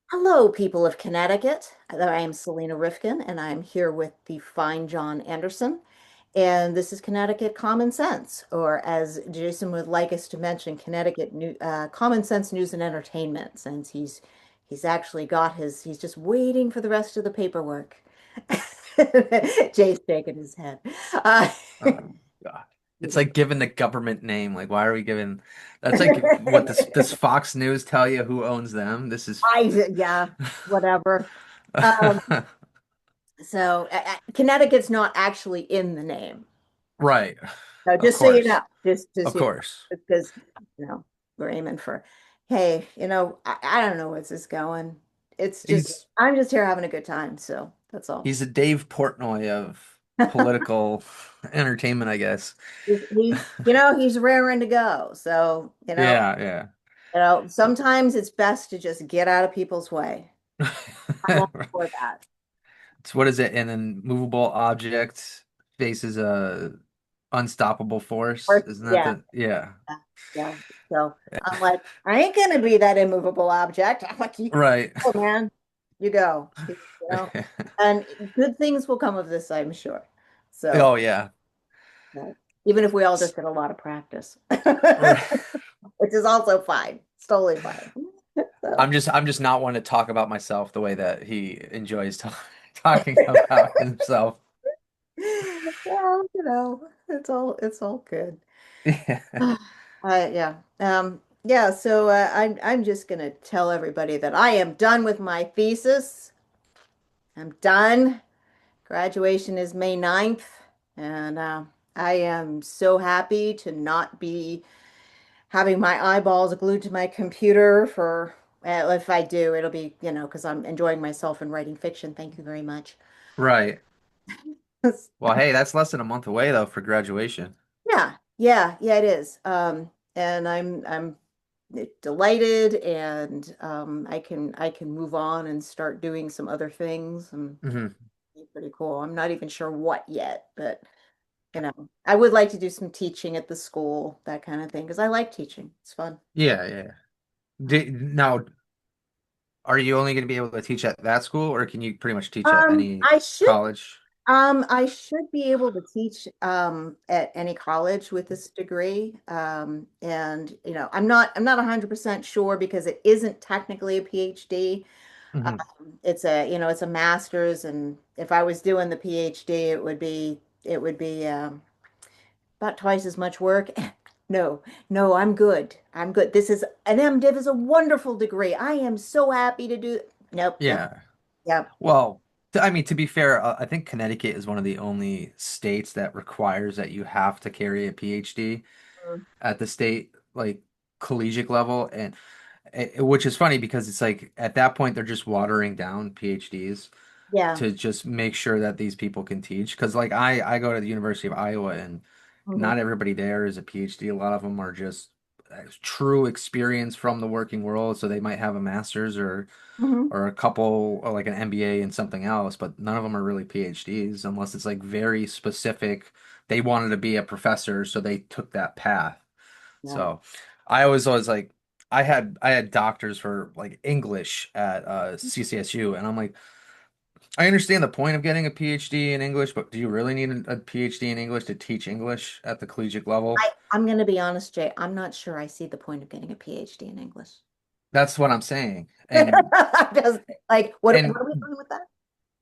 Hello, people of Connecticut. I am Selena Rifkin, and I'm here with the fine John Anderson. And this is Connecticut Common Sense, or as Jason would like us to mention, Common Sense News and Entertainment, since he's actually got he's just waiting for the rest of the paperwork. Jay's shaking his head. Uh, Oh God. It's like giving the government name. Like, why are we giving? That's like what this Fox News tell you who owns them? This is yeah, whatever. Um, Connecticut's not actually in the name. right. So Of just so you know, course. just Of you know, course. because we're aiming for, hey, I don't know where's this going. It's just He's I'm just here having a good time, so that's all. he's a Dave Portnoy of political entertainment, I guess. He's raring to go. So, Yeah, sometimes it's best to just get out of people's way. I'm yeah. all for that. It's what is it? An immovable object faces a unstoppable force. Or Isn't that yeah, the yeah. yeah, yeah. So I'm like, I ain't gonna be that immovable object. I'm like, you Right. go, man, you go. And good things will come of this, I'm sure. So, Oh yeah. uh, even if we all just get a lot of practice, Right. which is also fine. It's totally fine. So, I'm just not one to talk about myself the way that he enjoys talking about himself. well, it's all good. Yeah. Yeah. Yeah, so I'm just gonna tell everybody that I am done with my thesis. I'm done. Graduation is May 9th, and I am so happy to not be having my eyeballs glued to my computer for, if I do, it'll be, because I'm enjoying myself and writing fiction. Thank you very much. Right. Well, hey, that's less than a month away though for graduation. Yeah, yeah, yeah, it is. And I'm delighted, and I can move on and start doing some other things, and Hmm. it's pretty cool. I'm not even sure what yet, but I would like to do some teaching at the school, that kind of thing, because I like teaching. It's fun. Yeah, yeah. Now, are you only going to be able to teach at that school, or can you pretty much teach at Um, any I should college? I should be able to teach at any college with this degree. And I'm not 100% sure because it isn't technically a PhD. Hmm. It's a master's, and if I was doing the PhD, it would be about twice as much work. No, no, I'm good. I'm good. This is an MDiv is a wonderful degree. I am so happy to do. Nope, nope. Yeah. Yep. Well, I mean, to be fair, I think Connecticut is one of the only states that requires that you have to carry a PhD at the state like collegiate level, and which is funny because it's like at that point they're just watering down PhDs Yeah. to just make sure that these people can teach. Because like I go to the University of Iowa, and Mhm. not everybody there is a PhD. A lot of them are just true experience from the working world, so they might have a master's Mhm. or a couple or like an MBA and something else, but none of them are really PhDs unless it's like very specific. They wanted to be a professor, so they took that path. Yeah. So I always like I had doctors for like English at CCSU, and I'm like, I understand the point of getting a PhD in English, but do you really need a PhD in English to teach English at the collegiate level? I'm going to be honest, Jay. I'm not sure I see the point of getting a PhD in English. That's what I'm saying. And Just like, what and are we doing with that?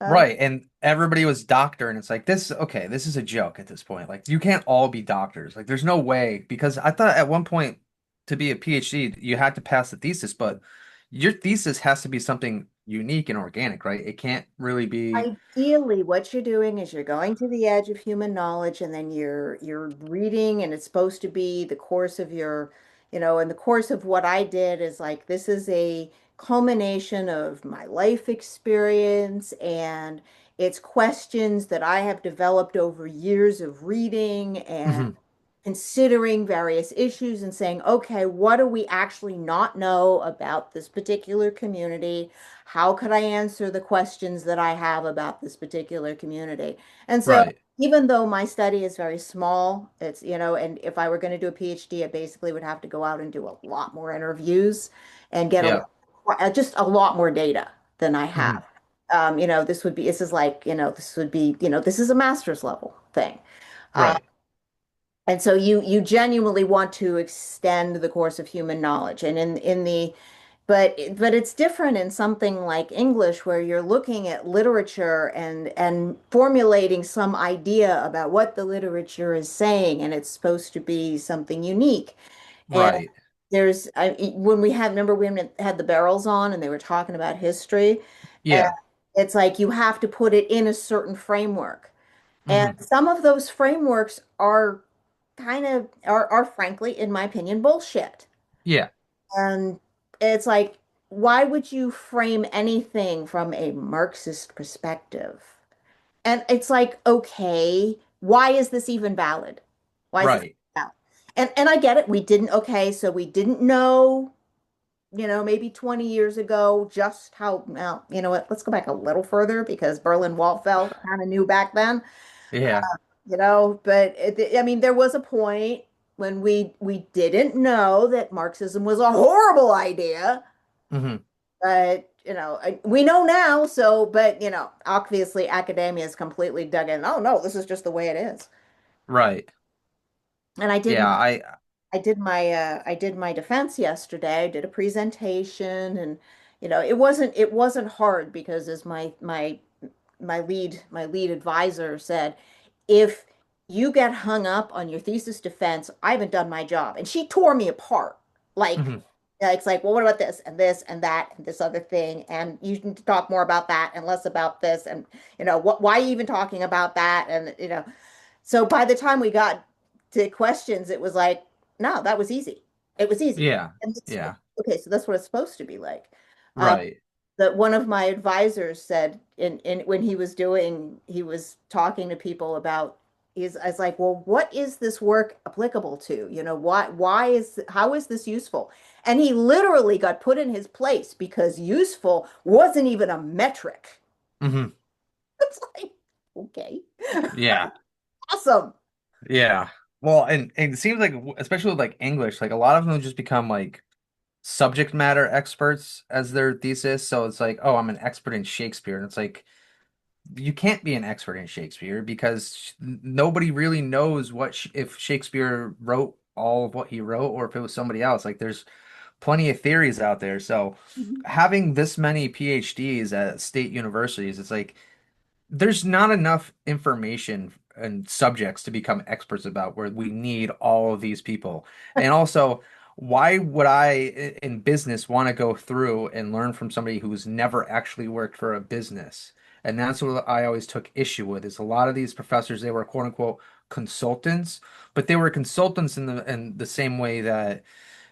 right, and everybody was doctor, and it's like this. Okay, this is a joke at this point. Like you can't all be doctors. Like there's no way because I thought at one point to be a PhD you had to pass the thesis, but your thesis has to be something unique and organic, right? It can't really be. Ideally, what you're doing is you're going to the edge of human knowledge, and then you're reading, and it's supposed to be the course of and the course of what I did is like this is a culmination of my life experience, and it's questions that I have developed over years of reading and Mhm. considering various issues and saying, okay, what do we actually not know about this particular community? How could I answer the questions that I have about this particular community? And so, Right. even though my study is very small, and if I were going to do a PhD, I basically would have to go out and do a lot more interviews and get a Yeah. just a lot more data than I Hmm. have. This is like, this would be, this is a master's level thing. Uh, Right. and so you genuinely want to extend the course of human knowledge. And but it's different in something like English where you're looking at literature and formulating some idea about what the literature is saying, and it's supposed to be something unique. And Right. when we had, remember when we had the barrels on and they were talking about history, and Yeah. it's like you have to put it in a certain framework. And Hmm. some of those frameworks are frankly, in my opinion, bullshit. Yeah. And it's like, why would you frame anything from a Marxist perspective? And it's like, okay, why is this even valid? Why is this Right. valid? And I get it. Okay, so we didn't know, maybe 20 years ago just how, well, you know what, let's go back a little further because Berlin Wall fell kind of knew back then. Yeah. But I mean, there was a point when we didn't know that Marxism was a horrible idea, Hmm. but we know now. So, but obviously, academia is completely dug in. Oh no, this is just the way it is. Right. And Yeah. I did my defense yesterday. I did a presentation, and it wasn't hard because as my lead advisor said, if you get hung up on your thesis defense, I haven't done my job. And she tore me apart. Like, Hmm. it's like, well, what about this and that and this other thing? And you need to talk more about that and less about this. And, why are you even talking about that? And, so by the time we got to questions, it was like, no, that was easy. It was easy. Yeah. And Yeah. okay, so that's what it's supposed to be like. Um, Right. that one of my advisors said in when he was talking to people about I was like, well, what is this work applicable to? How is this useful? And he literally got put in his place because useful wasn't even a metric. Hmm. It's like, okay, Yeah. awesome. Yeah. Well, and it seems like, especially with like English, like a lot of them just become like subject matter experts as their thesis. So it's like, oh, I'm an expert in Shakespeare. And it's like, you can't be an expert in Shakespeare because nobody really knows if Shakespeare wrote all of what he wrote or if it was somebody else. Like, there's plenty of theories out there. So Mhm. having this many PhDs at state universities, it's like, there's not enough information and subjects to become experts about where we need all of these people. And also, why would in business want to go through and learn from somebody who's never actually worked for a business? And that's what I always took issue with is a lot of these professors, they were quote unquote consultants, but they were consultants in the same way that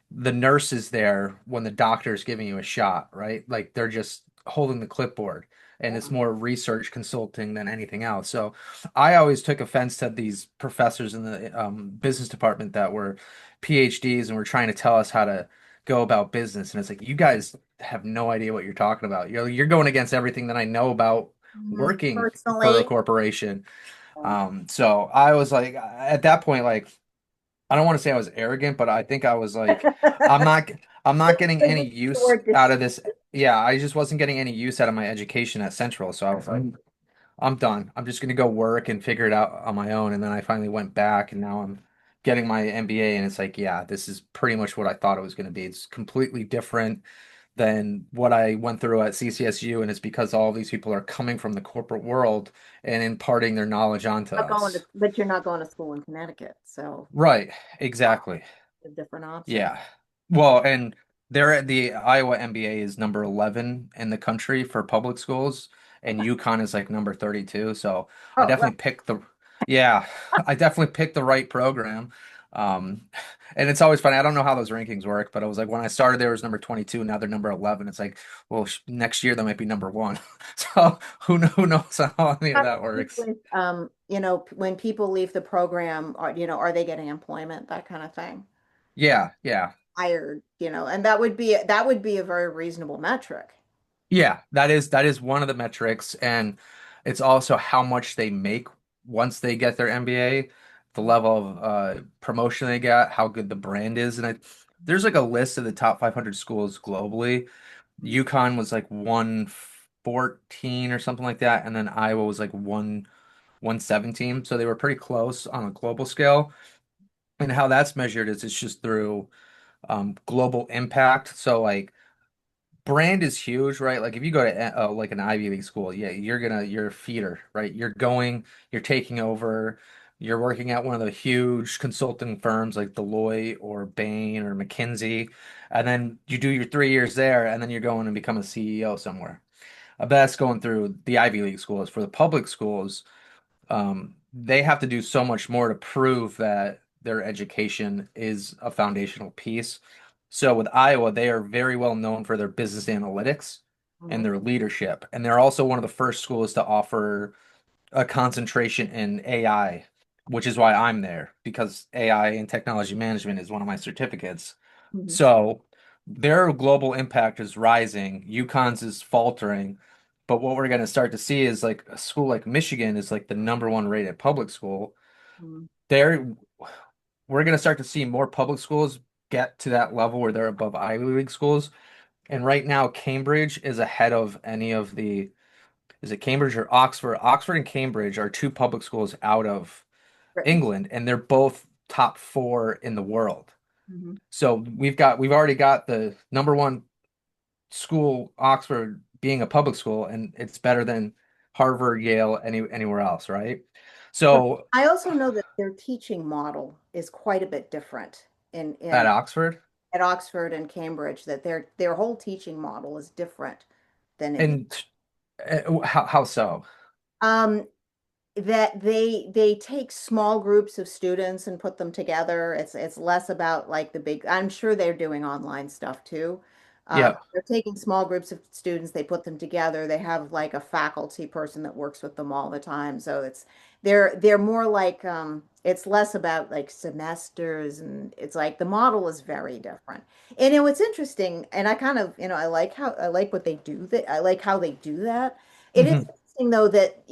the nurse is there when the doctor is giving you a shot, right? Like they're just holding the clipboard and it's more research consulting than anything else. So I always took offense to these professors in the business department that were PhDs and were trying to tell us how to go about business. And it's like, you guys have no idea what you're talking about. You're going against everything that I know about working for a Personally, corporation. So I was like, at that point, like, I don't want to say I was arrogant, but I think I was like, I'm not I'm not getting any the use word out of this. Yeah, I just wasn't getting any use out of my education at Central. So I was like, I'm done. I'm just gonna go work and figure it out on my own. And then I finally went back and now I'm getting my MBA and it's like, yeah, this is pretty much what I thought it was gonna be. It's completely different than what I went through at CCSU, and it's because all these people are coming from the corporate world and imparting their knowledge onto us. but you're not going to school in Connecticut, so Right, exactly. a different option. Yeah. Well, and they're at the Iowa MBA is number 11 in the country for public schools, and UConn is like number 32. So I Oh, well, definitely picked yeah, I definitely picked the right program. Um, and it's always funny. I don't know how those rankings work, but I was like, when I started there was number 22, now they're number 11. It's like, well, next year they might be number one. So who knows how any of have that to do works. with, when people leave the program, are they getting employment, that kind of thing? Yeah, yeah. Hired, and that would be a very reasonable metric. Yeah, that is one of the metrics, and it's also how much they make once they get their MBA, the level of promotion they get, how good the brand is, and there's like a list of the top 500 schools globally, UConn was like 114 or something like that, and then Iowa was like 117. So they were pretty close on a global scale. And how that's measured is it's just through global impact. So like brand is huge, right? Like if you go to like an Ivy League school, yeah, you're a feeder, right? You're taking over, you're working at one of the huge consulting firms like Deloitte or Bain or McKinsey, and then you do your 3 years there, and then you're going and become a CEO somewhere. But that's going through the Ivy League schools. For the public schools, they have to do so much more to prove that their education is a foundational piece. So with Iowa, they are very well known for their business analytics and Mhm. their leadership. And they're also one of the first schools to offer a concentration in AI, which is why I'm there, because AI and technology management is one of my certificates. Mhm. So their global impact is rising. UConn's is faltering. But what we're going to start to see is like a school like Michigan is like the number one rated public school. Mhm. There, we're going to start to see more public schools get to that level where they're above Ivy League schools. And right now, Cambridge is ahead of any of the, is it Cambridge or Oxford? Oxford and Cambridge are two public schools out of Britain. England, and they're both top four in the world. Mhm. So we've already got the number one school, Oxford, being a public school, and it's better than Harvard, Yale, anywhere else, right? But So I also know that their teaching model is quite a bit different at in Oxford, at Oxford and Cambridge, that their whole teaching model is different than in the and how so? um that they take small groups of students and put them together. It's less about like the big, I'm sure they're doing online stuff too. Yeah. They're taking small groups of students, they put them together. They have like a faculty person that works with them all the time. So they're more like it's less about like semesters, and it's like the model is very different. And it's interesting, and I kind of, I like what they do, that I like how they do that. It is Mhm. interesting though that,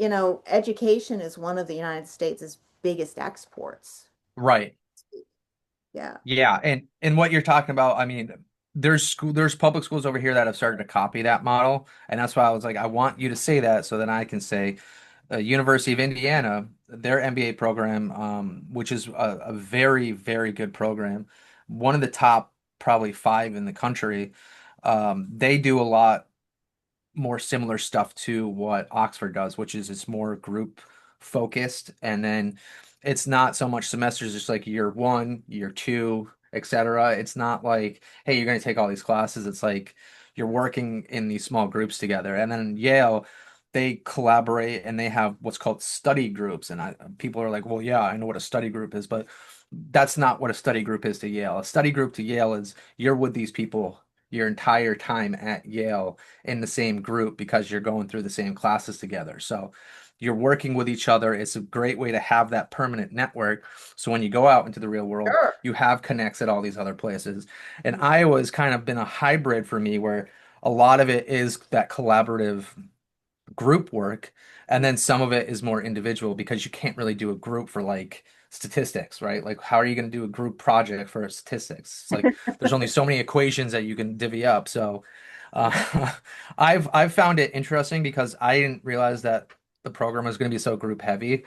education is one of the United States' biggest exports. Right. Yeah. Yeah, and what you're talking about, I mean, there's public schools over here that have started to copy that model, and that's why I was like, I want you to say that so then I can say, University of Indiana, their MBA program, which is a very, very good program, one of the top probably five in the country. They do a lot more similar stuff to what Oxford does, which is it's more group focused, and then it's not so much semesters, it's like year one, year two, etc. It's not like, hey, you're going to take all these classes. It's like you're working in these small groups together. And then Yale, they collaborate and they have what's called study groups. And people are like, well, yeah, I know what a study group is, but that's not what a study group is to Yale. A study group to Yale is you're with these people your entire time at Yale in the same group because you're going through the same classes together. So you're working with each other. It's a great way to have that permanent network. So when you go out into the real world, Sure. you have connects at all these other places. And Iowa has kind of been a hybrid for me where a lot of it is that collaborative group work, and then some of it is more individual because you can't really do a group for like statistics, right? Like, how are you going to do a group project for statistics? It's like there's only so many equations that you can divvy up. So, uh, I've found it interesting because I didn't realize that the program was going to be so group heavy.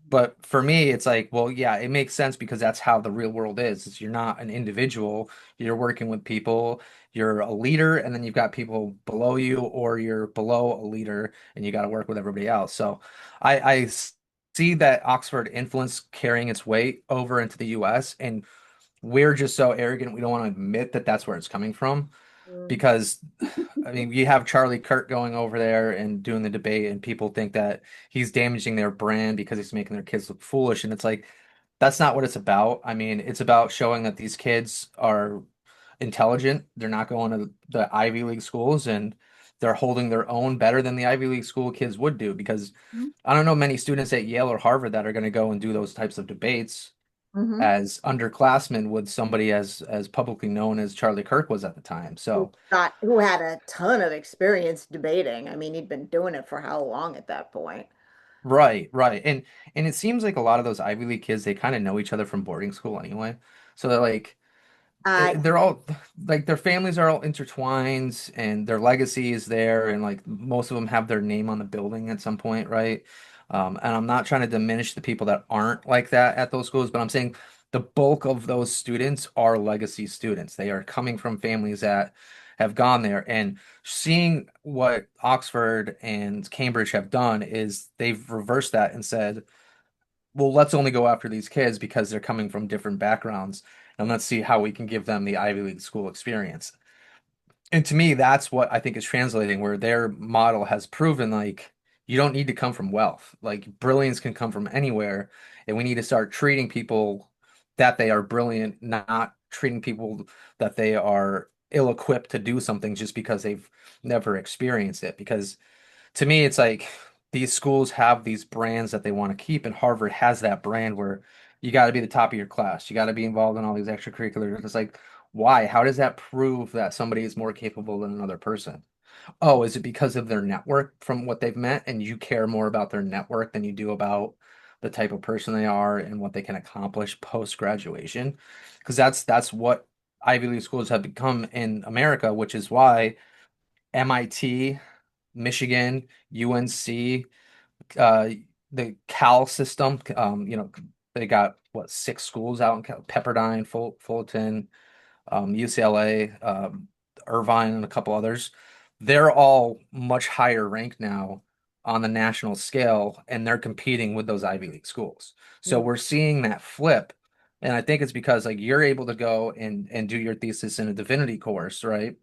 But for me, it's like, well, yeah, it makes sense because that's how the real world is. You're not an individual, you're working with people, you're a leader, and then you've got people below you, or you're below a leader and you got to work with everybody else. So I see that Oxford influence carrying its weight over into the US, and we're just so arrogant, we don't want to admit that that's where it's coming from Mm. because I mean, you have Charlie Kirk going over there and doing the debate, and people think that he's damaging their brand because he's making their kids look foolish. And it's like, that's not what it's about. I mean, it's about showing that these kids are intelligent. They're not going to the Ivy League schools, and they're holding their own better than the Ivy League school kids would do. Because I don't know many students at Yale or Harvard that are going to go and do those types of debates Mm-hmm. as underclassmen with somebody as publicly known as Charlie Kirk was at the time. So. Who had a ton of experience debating. I mean, he'd been doing it for how long at that point? Right, right. And it seems like a lot of those Ivy League kids, they kind of know each other from boarding school anyway. So they're like I they're all like their families are all intertwined and their legacy is there and like most of them have their name on the building at some point, right? And I'm not trying to diminish the people that aren't like that at those schools, but I'm saying the bulk of those students are legacy students. They are coming from families that have gone there and seeing what Oxford and Cambridge have done is they've reversed that and said, well, let's only go after these kids because they're coming from different backgrounds, and let's see how we can give them the Ivy League school experience. And to me, that's what I think is translating, where their model has proven like you don't need to come from wealth. Like brilliance can come from anywhere, and we need to start treating people that they are brilliant, not treating people that they are ill-equipped to do something just because they've never experienced it. Because to me, it's like these schools have these brands that they want to keep, and Harvard has that brand where you got to be the top of your class. You got to be involved in all these extracurriculars. It's like, why? How does that prove that somebody is more capable than another person? Oh, is it because of their network from what they've met, and you care more about their network than you do about the type of person they are and what they can accomplish post graduation? Because that's what Ivy League schools have become in America, which is why MIT, Michigan, UNC, uh, the Cal system. They got what 6 schools out in Pepperdine, Fulton, UCLA, Irvine, and a couple others. They're all much higher ranked now on the national scale, and they're competing with those Ivy League schools. So we're seeing that flip. And I think it's because like you're able to go and do your thesis in a divinity course, right?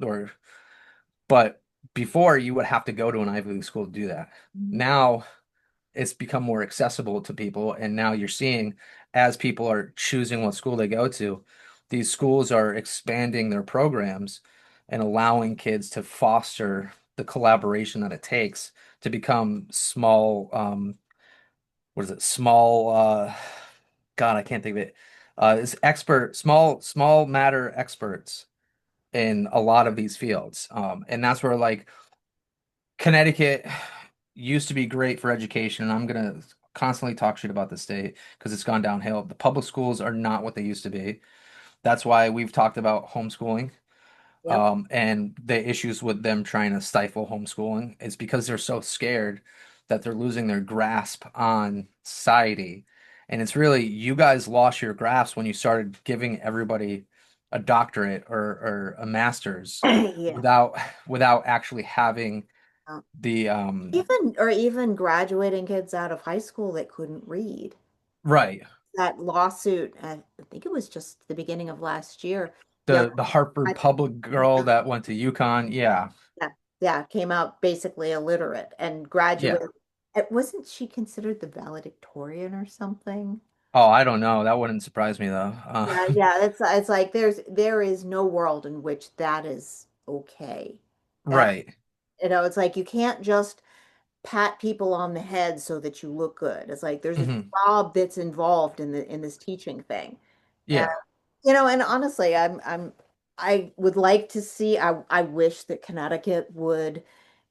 But before you would have to go to an Ivy League school to do that. Now it's become more accessible to people, and now you're seeing as people are choosing what school they go to, these schools are expanding their programs and allowing kids to foster the collaboration that it takes to become small, what is it? Small, God, I can't think of it. It's small matter experts in a lot of these fields. And that's where like Connecticut used to be great for education, and I'm gonna constantly talk shit about the state because it's gone downhill. The public schools are not what they used to be. That's why we've talked about homeschooling, Yep. and the issues with them trying to stifle homeschooling. It's because they're so scared that they're losing their grasp on society. And it's really you guys lost your grasp when you started giving everybody a doctorate or a master's Yeah. without actually having the Even graduating kids out of high school that couldn't read. right. That lawsuit, I think it was just the beginning of last year. Young, The Hartford public girl that went to UConn. Yeah. yeah, yeah, came out basically illiterate and Yeah. graduated. Wasn't she considered the valedictorian or something? Oh, I don't know. That wouldn't surprise me though. Yeah, yeah, it's like there is no world in which that is okay. That Right. it's like you can't just pat people on the head so that you look good. It's like there's a Hmm. job that's involved in this teaching thing. And Yeah. and honestly, I would like to see I wish that Connecticut would,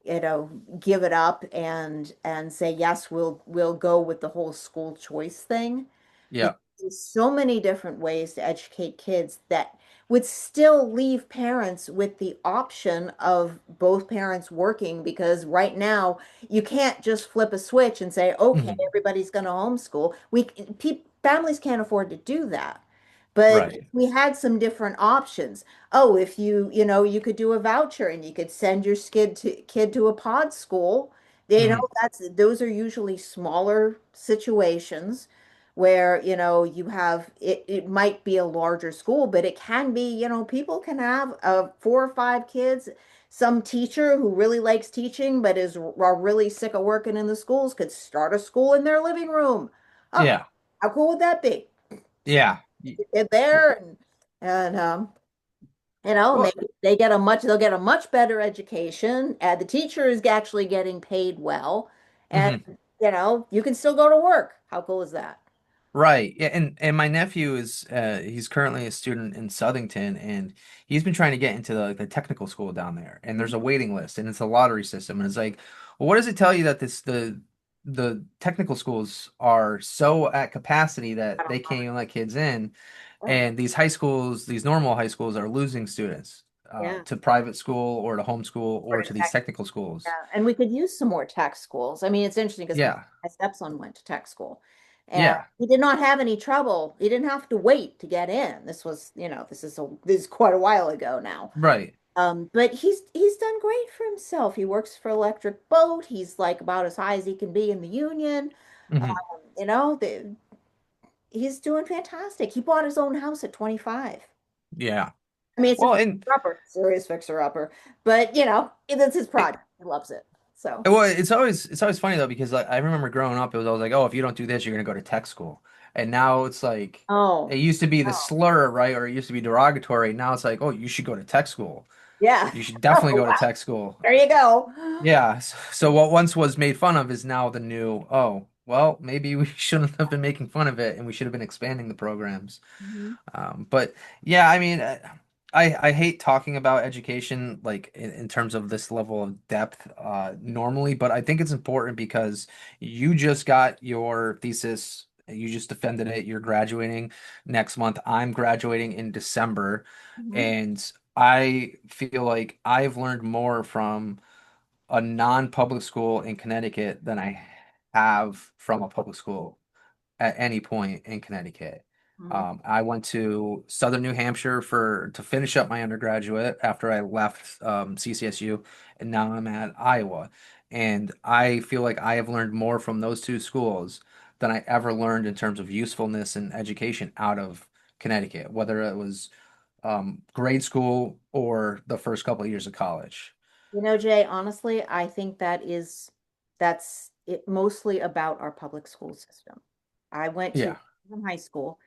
give it up and say yes, we'll go with the whole school choice thing because Yeah. there's so many different ways to educate kids that would still leave parents with the option of both parents working because right now you can't just flip a switch and say, okay, Hmm. everybody's going to homeschool. Families can't afford to do that. But Right. we had some different options. Oh, if you could do a voucher and you could send your kid to a pod school. Hmm. Those are usually smaller situations where you have it might be a larger school, but it can be, people can have 4 or 5 kids. Some teacher who really likes teaching but are really sick of working in the schools could start a school in their living room. Oh, Yeah. how cool would that be? Yeah. Get there and Well, maybe they'll get a much better education. The teacher is actually getting paid well, and mhm. you can still go to work. How cool is that? Right. Yeah, and my nephew is he's currently a student in Southington and he's been trying to get into the technical school down there. And there's a waiting list and it's a lottery system. And it's like, well, what does it tell you that the technical schools are so at capacity I that don't they know. can't even let kids in? Oh, And these high schools, these normal high schools, are losing students yeah. to private school or to homeschool Or or to to these tech. technical Yeah. schools. And we could use some more tech schools. I mean, it's interesting because Yeah, my stepson went to tech school and yeah, he did not have any trouble. He didn't have to wait to get in. This was, this is quite a while ago now. right. But he's done great for himself. He works for Electric Boat. He's like about as high as he can be in the union. Um, Hmm. he's doing fantastic. He bought his own house at 25. Yeah. I mean, it's a Well, fixer and upper, serious fixer upper, but it's his it, project. He loves it. So, well, it's always funny though because like I remember growing up, it was always like, oh, if you don't do this, you're gonna go to tech school. And now it's like oh, it used to be the oh, slur, right? Or it used to be derogatory. Now it's like, oh, you should go to tech school. yeah. You should definitely Oh, go to wow. tech school. There you go. Yeah. So what once was made fun of is now the new, oh, well, maybe we shouldn't have been making fun of it and we should have been expanding the programs. Mhm. But yeah, I mean, I hate talking about education like in terms of this level of depth normally, but I think it's important because you just got your thesis, you just defended it, you're graduating next month. I'm graduating in December, Mhm. and I feel like I've learned more from a non-public school in Connecticut than I have from a public school at any point in Connecticut. Mhm. I went to Southern New Hampshire for to finish up my undergraduate after I left CCSU, and now I'm at Iowa. And I feel like I have learned more from those two schools than I ever learned in terms of usefulness and education out of Connecticut, whether it was grade school or the first couple of years of college. Jay, honestly, I think that's it mostly about our public school system. I went to Yeah, from high school.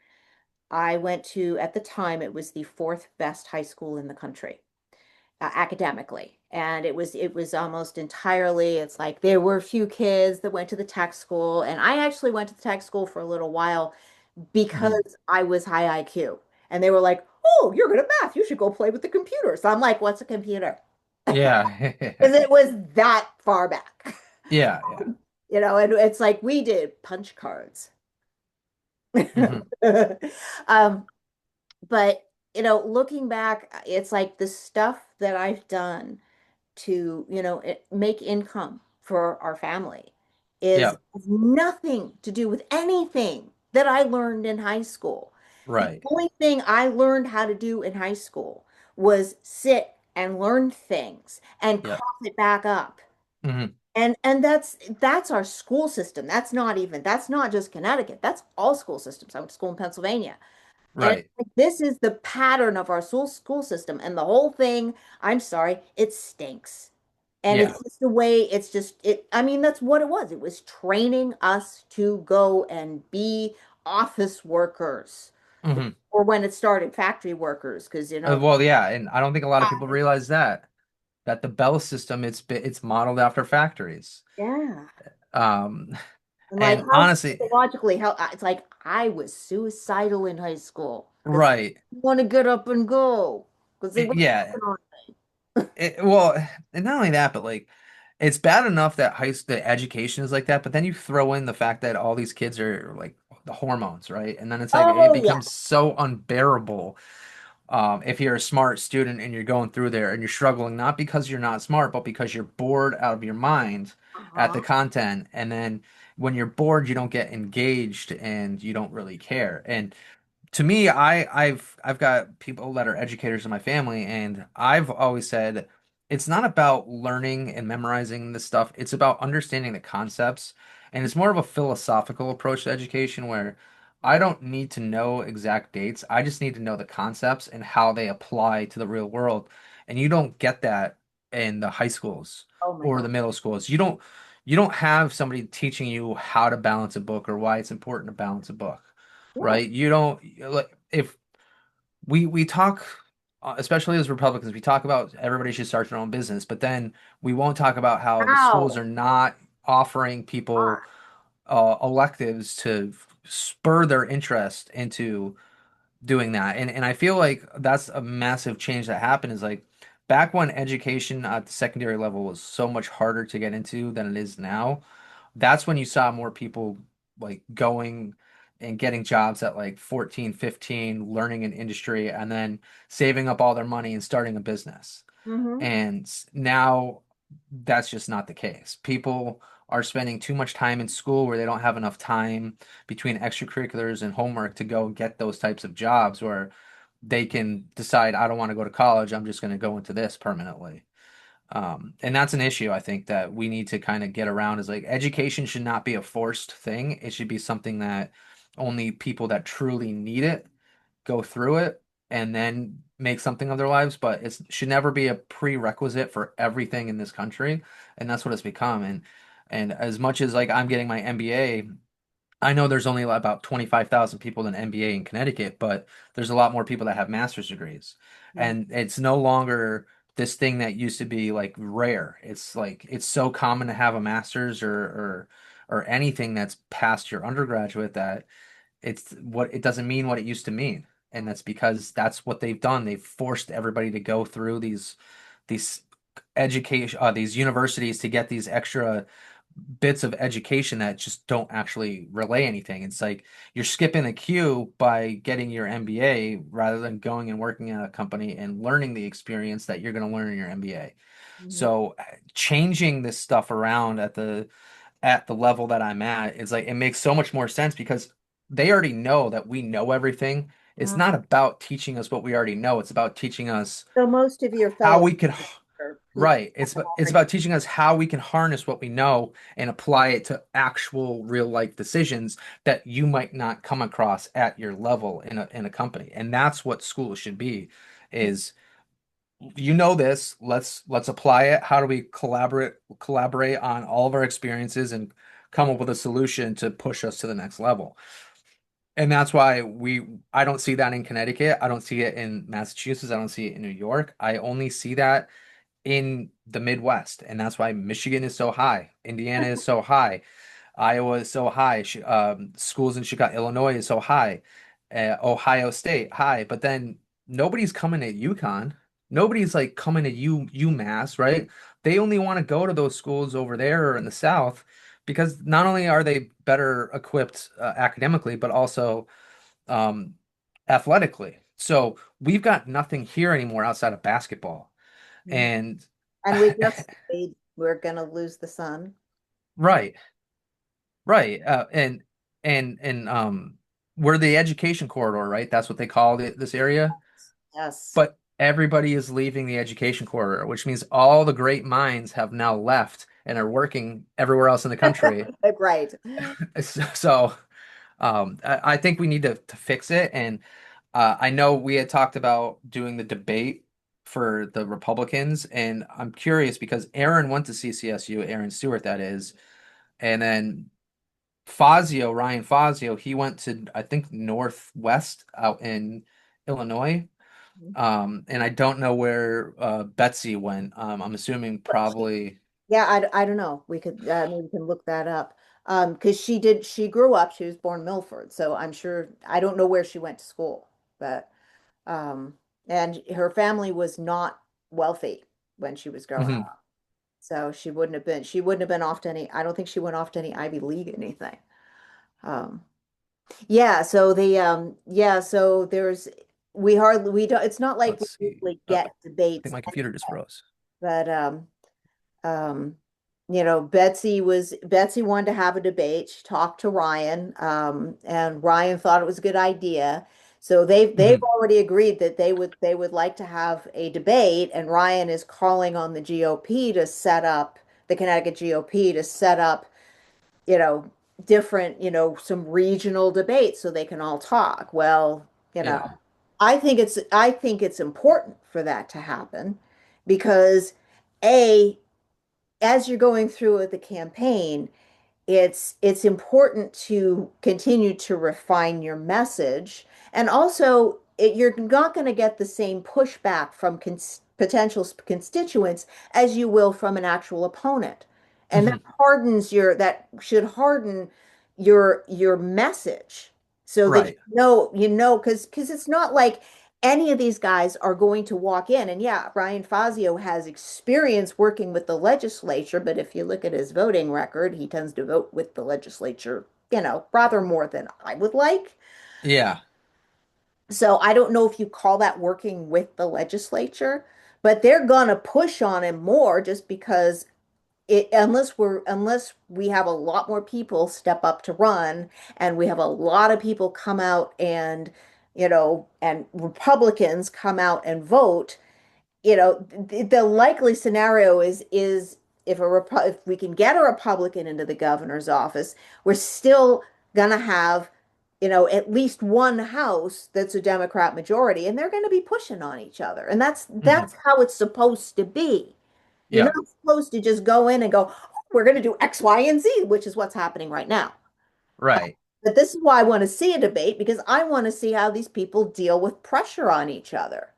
I went to, at the time, it was the fourth best high school in the country, academically. And it was almost entirely, it's like there were a few kids that went to the tech school, and I actually went to the tech school for a little while mhm. because I was high IQ. And they were like, "Oh, you're good at math. You should go play with the computer." So I'm like, "What's a computer?" Yeah, Because it was that far back. yeah, yeah. And it's like we did punch cards. Hmm. Um, but looking back, it's like the stuff that I've done to, make income for our family is Yeah, has nothing to do with anything that I learned in high school. The right. only thing I learned how to do in high school was sit and learn things and Yep. cough it back up. Hmm. And that's our school system. That's not just Connecticut. That's all school systems. I went to school in Pennsylvania. And it's Right. like, this is the pattern of our school system. And the whole thing, I'm sorry, it stinks. And Yeah. it's just the way I mean, that's what it was. It was training us to go and be office workers. Hmm. Or when it started, factory workers, because Well, yeah, and I don't think a lot of people realize that the Bell system it's modeled after factories. yeah. Um, And like and how honestly, psychologically, how it's like I was suicidal in high school because I right. want to get up and go because they were Yeah. picking on Well, and not only that, but like it's bad enough that the education is like that, but then you throw in the fact that all these kids are like the hormones, right? And then it's like it oh yeah. becomes so unbearable if you're a smart student and you're going through there and you're struggling, not because you're not smart, but because you're bored out of your mind at Uh-huh. the content. And then when you're bored, you don't get engaged and you don't really care. And to me, I've got people that are educators in my family, and I've always said it's not about learning and memorizing this stuff. It's about understanding the concepts, and it's more of a philosophical approach to education where I don't need to know exact dates. I just need to know the concepts and how they apply to the real world. And you don't get that in the high schools Oh my or God. the middle schools. You don't have somebody teaching you how to balance a book or why it's important to balance a book, Yeah. right? You don't like if we talk, especially as Republicans, we talk about everybody should start their own business, but then we won't talk about how the schools How? are not offering people electives to spur their interest into doing that. And I feel like that's a massive change that happened is like back when education at the secondary level was so much harder to get into than it is now. That's when you saw more people like going and getting jobs at like 14, 15, learning an industry, and then saving up all their money and starting a business. Hmm. And now that's just not the case. People are spending too much time in school where they don't have enough time between extracurriculars and homework to go get those types of jobs where they can decide, I don't want to go to college, I'm just going to go into this permanently. And that's an issue I think that we need to kind of get around is like education should not be a forced thing. It should be something that only people that truly need it go through it and then make something of their lives, but it should never be a prerequisite for everything in this country. And that's what it's become. And as much as like I'm getting my MBA, I know there's only about 25,000 people in MBA in Connecticut, but there's a lot more people that have master's degrees. And it's no longer this thing that used to be like rare. It's like it's so common to have a master's or anything that's past your undergraduate that it's what it doesn't mean what it used to mean. And that's because that's what they've done. They've forced everybody to go through these education these universities to get these extra bits of education that just don't actually relay anything. It's like you're skipping a queue by getting your MBA rather than going and working at a company and learning the experience that you're going to learn in your MBA. Hmm. So changing this stuff around at the level that I'm at is like it makes so much more sense because they already know that we know everything. It's not about teaching us what we already know. It's about teaching us So most of your how fellows we could are people right. that It's already. about teaching us how we can harness what we know and apply it to actual real life decisions that you might not come across at your level in a company. And that's what school should be is you know this, let's apply it. How do we collaborate on all of our experiences and come up with a solution to push us to the next level? And that's why I don't see that in Connecticut. I don't see it in Massachusetts. I don't see it in New York. I only see that in the Midwest, and that's why Michigan is so high, Indiana is so high, Iowa is so high, schools in Chicago, Illinois is so high, Ohio State high, but then nobody's coming at UConn. Nobody's like coming at UMass, right? They only want to go to those schools over there or in the South because not only are they better equipped academically, but also um, athletically. So we've got nothing here anymore outside of basketball. Mhm. And And we just say we're gonna lose the sun. right, right. And we're the education corridor, right? That's what they call this area. Yes. But everybody is leaving the education corridor, which means all the great minds have now left and are working everywhere else in the country. Right. So I think we need to fix it. And I know we had talked about doing the debate for the Republicans, and I'm curious because Aaron went to CCSU, Aaron Stewart, that is, and then Ryan Fazio, he went to I think Northwest out in Illinois. And I don't know where Betsy went. I'm assuming But she, probably. yeah, I don't know. We could maybe we can look that up. Because she grew up, she was born Milford, so I'm sure I don't know where she went to school, but um, and her family was not wealthy when she was growing Mhm. up. So she wouldn't have been off to any, I don't think she went off to any Ivy League anything. Um, yeah, so so we don't, it's not like we Let's see. usually I get think debates, my computer just froze. but um, Betsy wanted to have a debate. She talked to Ryan, and Ryan thought it was a good idea. So they've Mhm. already agreed that they would like to have a debate, and Ryan is calling on the GOP to set up the Connecticut GOP to set up, you know, different, some regional debates so they can all talk. Well, you know, Yeah. I think it's important for that to happen because A, as you're going through with the campaign, it's important to continue to refine your message, and also you're not going to get the same pushback from potential constituents as you will from an actual opponent, and Mhm. that should harden your message so that Right. because it's not like any of these guys are going to walk in. And yeah, Brian Fazio has experience working with the legislature, but if you look at his voting record, he tends to vote with the legislature rather more than I would like. Yeah. So I don't know if you call that working with the legislature, but they're gonna push on him more just because unless we have a lot more people step up to run and we have a lot of people come out and Republicans come out and vote, the likely scenario is if we can get a Republican into the governor's office, we're still gonna have, at least one house that's a Democrat majority, and they're gonna be pushing on each other. And that's Hmm. that's how it's supposed to be. You're Yeah. not supposed to just go in and go, "Oh, we're gonna do X, Y, and Z," which is what's happening right now. Right. But this is why I want to see a debate because I want to see how these people deal with pressure on each other.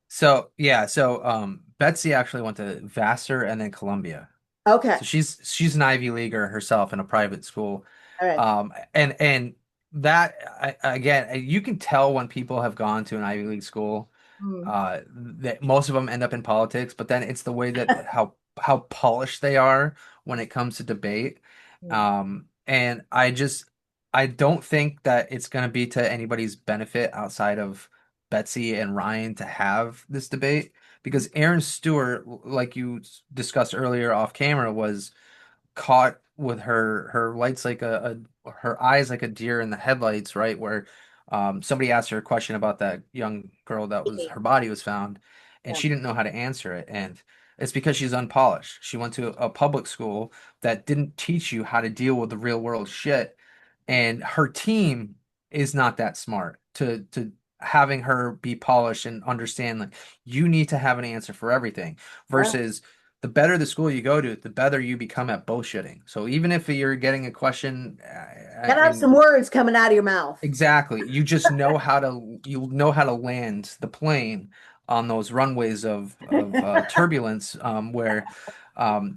So yeah, so Betsy actually went to Vassar and then Columbia. Okay. So she's an Ivy Leaguer herself in a private school. All right. And that again, you can tell when people have gone to an Ivy League school, Mm. that most of them end up in politics, but then it's the way that how polished they are when it comes to debate. Mm. And I don't think that it's going to be to anybody's benefit outside of Betsy and Ryan to have this debate because Aaron Stewart, like you discussed earlier off camera, was caught with her lights like her eyes like a deer in the headlights, right? Where somebody asked her a question about that young girl that was her body was found, and Yeah. she didn't know how to answer it. And it's because she's unpolished. She went to a public school that didn't teach you how to deal with the real world shit, and her team is not that smart to having her be polished and understand like you need to have an answer for everything Yeah. versus the better the school you go to, the better you become at bullshitting. So even if you're getting a question Gotta have and some words coming out of your mouth. exactly, you know how to land the plane on those runways of turbulence where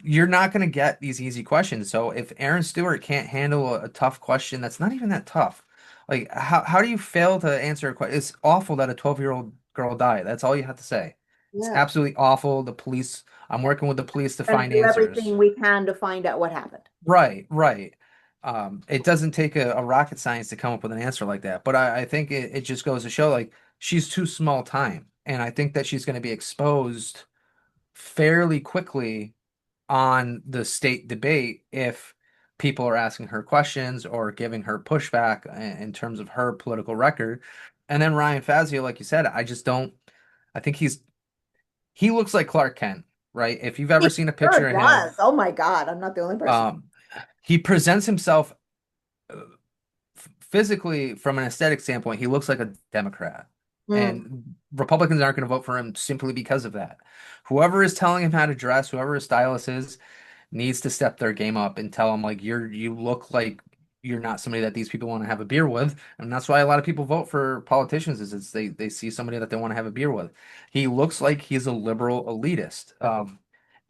you're not going to get these easy questions. So if Aaron Stewart can't handle a tough question that's not even that tough, like how do you fail to answer a question? It's awful that a 12-year-old girl died. That's all you have to say. It's Yeah. absolutely awful. The police, I'm working with the police to And find do answers. everything we can to find out what happened. Right, right. It doesn't take a rocket science to come up with an answer like that. But I think it just goes to show like she's too small time. And I think that she's going to be exposed fairly quickly on the state debate if people are asking her questions or giving her pushback in terms of her political record. And then Ryan Fazio, like you said, I just don't, I think he looks like Clark Kent, right? If you've ever He seen a sure picture of him, does. Oh my God, I'm not the only person. um, he presents himself physically from an aesthetic standpoint, he looks like a Democrat. Mm. And Republicans aren't going to vote for him simply because of that. Whoever is telling him how to dress, whoever his stylist is, needs to step their game up and tell him like you look like you're not somebody that these people want to have a beer with. And that's why a lot of people vote for politicians is they see somebody that they want to have a beer with. He looks like he's a liberal elitist.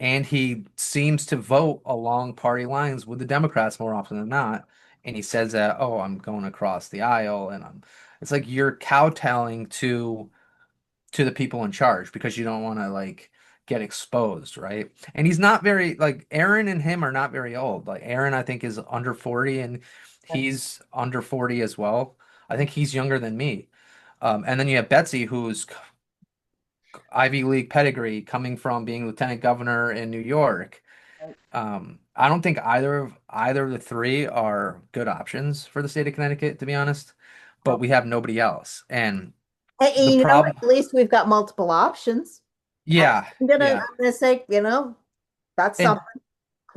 And he seems to vote along party lines with the Democrats more often than not. And he says that, oh, I'm going across the aisle and it's like you're kowtowing to the people in charge because you don't want to like get exposed, right? And he's not very like Aaron and him are not very old. Like Aaron, I think is under 40 and he's under 40 as well. I think he's younger than me. And then you have Betsy, who's Ivy League pedigree, coming from being lieutenant governor in New York. I don't think either of the three are good options for the state of Connecticut, to be honest. But we have nobody else, and And the problem, at least we've got multiple options. yeah, yeah. I'm gonna say, that's And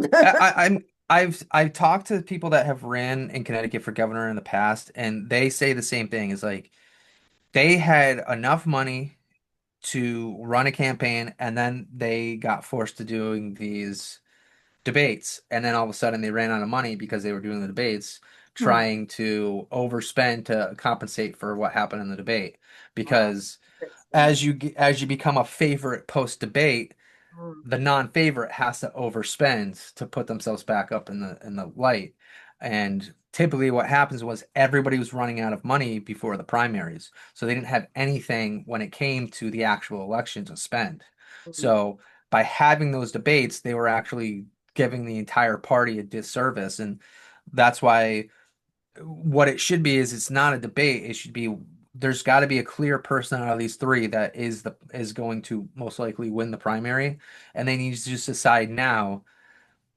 something. I've talked to people that have ran in Connecticut for governor in the past, and they say the same thing. Is like they had enough money to run a campaign, and then they got forced to doing these debates, and then all of a sudden they ran out of money because they were doing the debates, Hmm. trying to overspend to compensate for what happened in the debate. Because Interesting. as you become a favorite post debate, Hmm. the non-favorite has to overspend to put themselves back up in the light. And typically what happens was everybody was running out of money before the primaries. So they didn't have anything when it came to the actual election to spend. Hmm. So by having those debates, they were actually giving the entire party a disservice. And That's why what it should be is it's not a debate. It should be there's got to be a clear person out of these three that is going to most likely win the primary, and they need to just decide now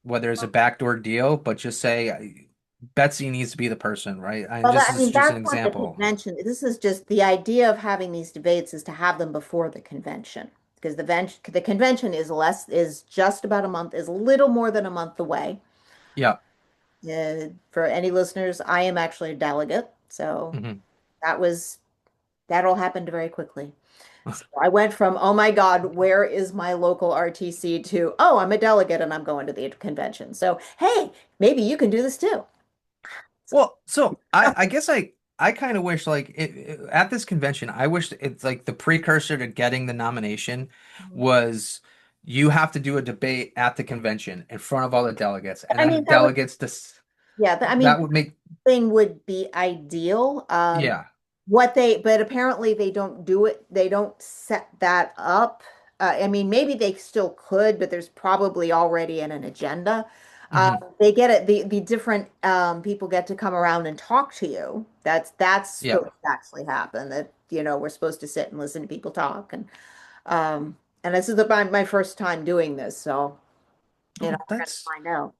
whether it's a backdoor deal, but just say Betsy needs to be the person, right? And Well, just I is mean, just that's an what the example. convention, this is just the idea of having these debates is to have them before the convention. Because the convention is just about a month, is a little more than a month away. Yeah. For any listeners, I am actually a delegate. So Hmm. that was, that all happened very quickly. So I went from, oh my God, where is my local RTC to, oh, I'm a delegate and I'm going to the convention. So, hey, maybe you can do this too. Well, so I guess I kind of wish like at this convention, I wish it's like the precursor to getting the nomination was you have to do a debate at the convention in front of all the delegates, and I then the mean, that would, delegates this yeah, I mean, that would make thing would be ideal. yeah. But apparently they don't do it. They don't set that up. I mean, maybe they still could, but there's probably already an agenda. Hmm. They get it. The different people get to come around and talk to you. That's Yeah. supposed to actually happen. That we're supposed to sit and listen to people talk, and this is my first time doing this, so Oh, we're gonna find out.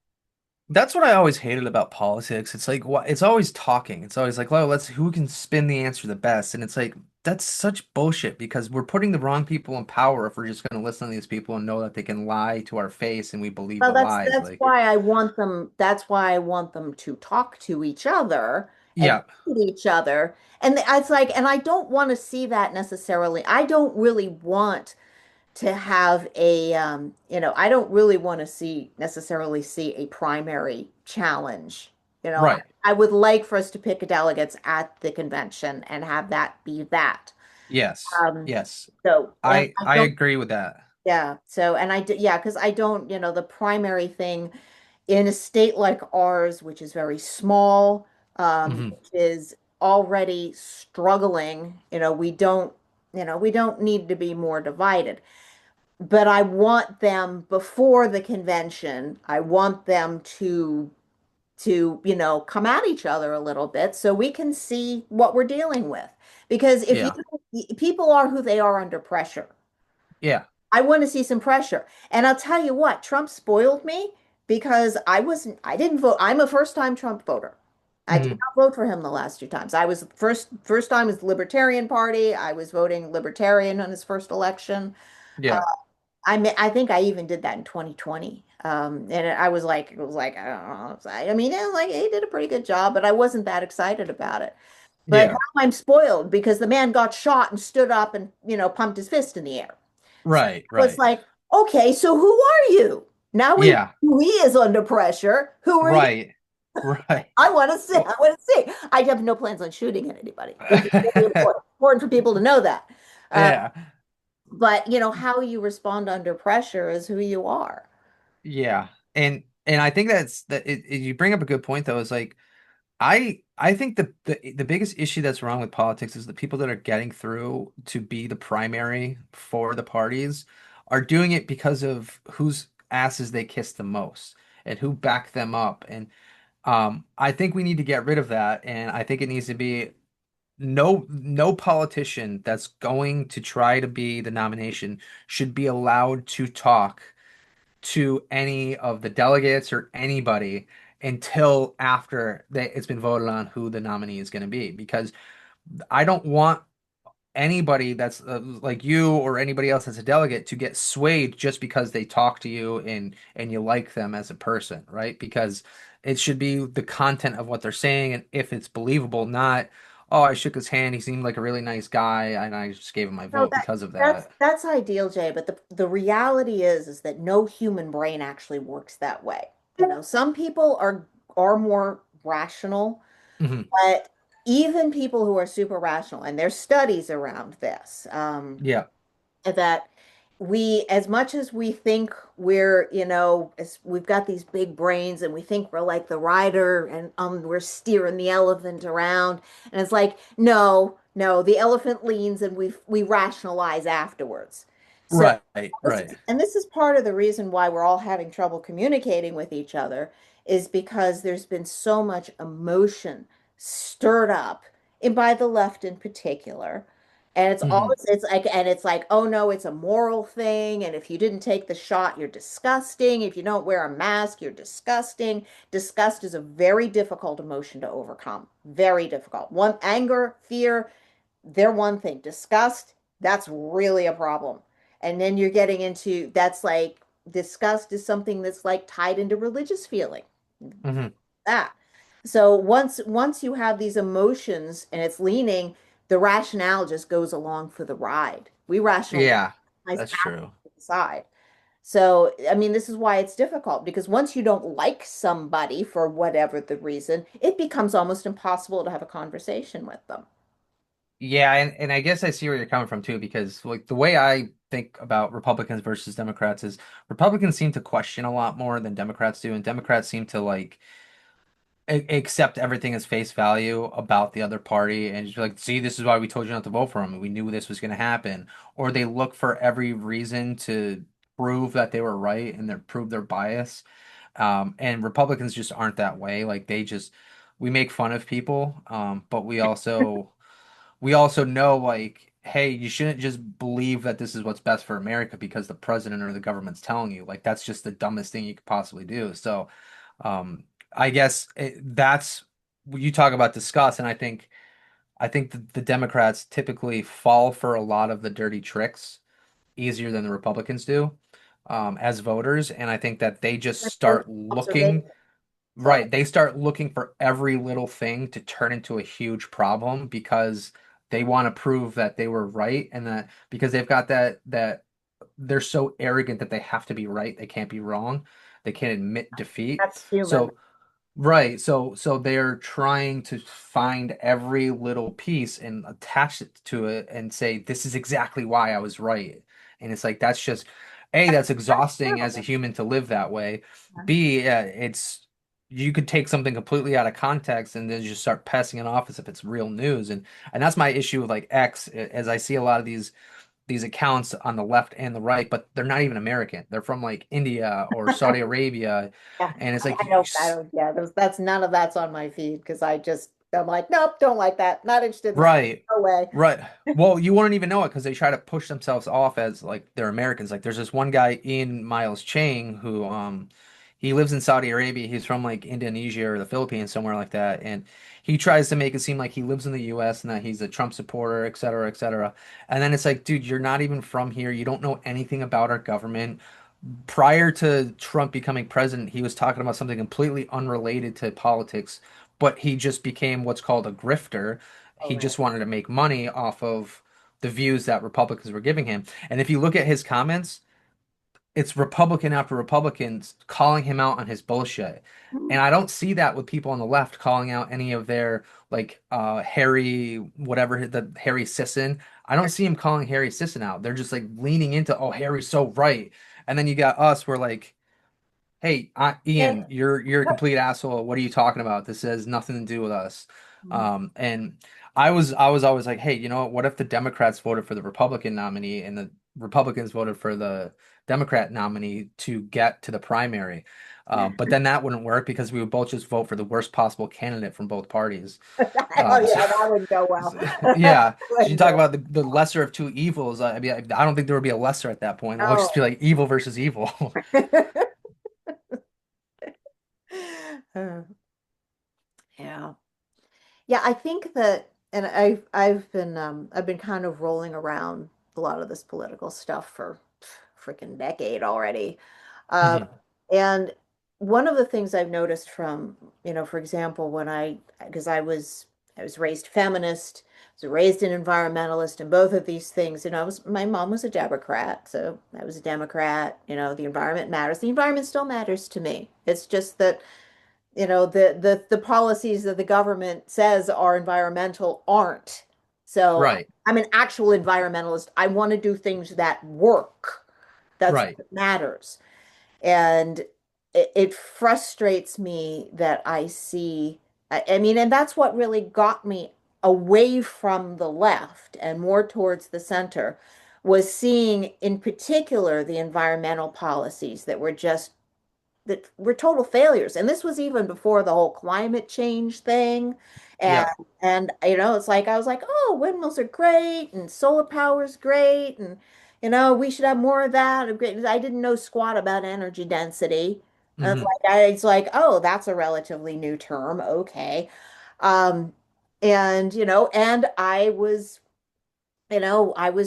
that's what I always hated about politics. It's like what it's always talking. It's always like, well, let's who can spin the answer the best. And it's like that's such bullshit because we're putting the wrong people in power if we're just going to listen to these people and know that they can lie to our face and we believe Well, the lies. that's Like, why I want them. That's why I want them to talk to each other and yeah, meet each other. And it's like, and I don't want to see that necessarily. I don't really want to have I don't really want to see necessarily see a primary challenge. right. I would like for us to pick delegates at the convention and have that be that. Yes. Um, Yes. and I I don't, agree with that. yeah. So, and I do, yeah, because I don't, the primary thing in a state like ours, which is very small, Hmm. which is already struggling, we don't need to be more divided. But I want them before the convention, I want them to come at each other a little bit so we can see what we're dealing with. Because if you Yeah. people are who they are under pressure. Yeah. I want to see some pressure. And I'll tell you what, Trump spoiled me because I didn't vote. I'm a first-time Trump voter. I did Hmm. not vote for him the last two times. I was first time was the Libertarian Party. I was voting Libertarian on his first election. Uh, Yeah. I think I even did that in 2020. And I was like, it was like, I don't know. I mean, it was like he did a pretty good job, but I wasn't that excited about it. But Yeah. now I'm spoiled because the man got shot and stood up and, pumped his fist in the air. So Right. I was Right. like, okay, so who are you? Now we know Yeah. who he is under pressure. Who are you? Right. Right. I want to see. Well, I want to see. I have no plans on shooting at anybody. It's really important for people to know that. Uh, yeah. but how you respond under pressure is who you are. Yeah. And I think you bring up a good point though, is like I think the biggest issue that's wrong with politics is the people that are getting through to be the primary for the parties are doing it because of whose asses they kiss the most and who backed them up. And I think we need to get rid of that. And I think it needs to be no politician that's going to try to be the nomination should be allowed to talk to any of the delegates or anybody until after it's been voted on who the nominee is going to be. Because I don't want anybody that's like you or anybody else that's a delegate to get swayed just because they talk to you and you like them as a person, right? Because it should be the content of what they're saying and if it's believable, not, oh, I shook his hand, he seemed like a really nice guy, and I just gave him my No, vote because of that's that. that's ideal, Jay, but the reality is that no human brain actually works that way. Some people are more rational, Hmm. but even people who are super rational, and there's studies around this, Yeah. that as much as we think as we've got these big brains and we think we're like the rider and we're steering the elephant around, and it's like, no, no, the elephant leans and we rationalize afterwards. Right, right. This is part of the reason why we're all having trouble communicating with each other is because there's been so much emotion stirred up, and by the left in particular. And Hmm. it's like, oh no, it's a moral thing. And if you didn't take the shot, you're disgusting. If you don't wear a mask, you're disgusting. Disgust is a very difficult emotion to overcome. Very difficult. One, anger, fear, they're one thing. Disgust, that's really a problem. And then you're getting into that's like disgust is something that's like tied into religious feeling. Hmm. That. So once you have these emotions and it's leaning, the rationale just goes along for the ride. We rationalize Yeah, that's after true. we decide. So, I mean, this is why it's difficult because once you don't like somebody for whatever the reason, it becomes almost impossible to have a conversation with them. Yeah, and I guess I see where you're coming from too, because like the way I think about Republicans versus Democrats is Republicans seem to question a lot more than Democrats do, and Democrats seem to like accept everything as face value about the other party and just be like, see, this is why we told you not to vote for him. We knew this was going to happen. Or they look for every reason to prove that they were right and they prove their bias. And Republicans just aren't that way. Like they just we make fun of people, but we also know like, hey, you shouldn't just believe that this is what's best for America because the president or the government's telling you. Like that's just the dumbest thing you could possibly do. So, I guess that's you talk about discuss, and I think the Democrats typically fall for a lot of the dirty tricks easier than the Republicans do, as voters, and I think that they just That's both start looking. observation. Sorry. Right. They start looking for every little thing to turn into a huge problem because they want to prove that they were right and that because they've got that they're so arrogant that they have to be right, they can't be wrong. They can't admit defeat. That's human. So right, so they're trying to find every little piece and attach it to it and say this is exactly why I was right. And it's like that's just A, that's That's exhausting as a true. human to live that way. B, it's you could take something completely out of context and then just start passing it off as if it's real news. And that's my issue with like X, as I see a lot of these accounts on the left and the right, but they're not even American. They're from like India or Saudi Arabia. Yeah, And it's like I don't, yeah, that's none of that's on my feed because I'm like, nope, don't like that. Not interested in that. right, No way. right. Well, you wouldn't even know it because they try to push themselves off as like they're Americans. Like there's this one guy, Ian Miles Chang, who he lives in Saudi Arabia. He's from like Indonesia or the Philippines, somewhere like that. And he tries to make it seem like he lives in the US and that he's a Trump supporter, et cetera, et cetera. And then it's like, dude, you're not even from here. You don't know anything about our government. Prior to Trump becoming president, he was talking about something completely unrelated to politics, but he just became what's called a grifter. All He right. just wanted to make money off of the views that Republicans were giving him. And if you look at his comments, it's Republican after Republicans calling him out on his bullshit. And I don't see that with people on the left calling out any of their like Harry whatever the Harry Sisson. I don't see him calling Harry Sisson out. They're just like leaning into, oh, Harry's so right. And then you got us, we're like, hey, Yeah. Ian, you're a complete asshole. What are you talking about? This has nothing to do with us. And I was always like, hey, you know what? What if the Democrats voted for the Republican nominee and the Republicans voted for the Democrat nominee to get to the primary? But then that wouldn't work because we would both just vote for the worst possible candidate from both parties. Oh So, yeah, that would go well. so- That yeah, so you would talk go. about the lesser of two evils. I mean, I don't think there would be a lesser at that point. It would just be Oh. like evil versus evil. Uh, yeah. Yeah, I think that, and I've been kind of rolling around a lot of this political stuff for freaking decade already. Um, and one of the things I've noticed from, for example, because I was raised feminist, I was raised an environmentalist, and both of these things, my mom was a Democrat, so I was a Democrat. The environment matters. The environment still matters to me. It's just that the policies that the government says are environmental aren't. So Right, I'm an actual environmentalist. I want to do things that work. That's right. what matters. And it frustrates me that I see, I mean, and that's what really got me away from the left and more towards the center was seeing in particular the environmental policies that were total failures. And this was even before the whole climate change thing. And Yep. it's like I was like, oh, windmills are great and solar power is great and we should have more of that. I didn't know squat about energy density. And Hmm. it's like, oh, that's a relatively new term. Okay. Um, and I was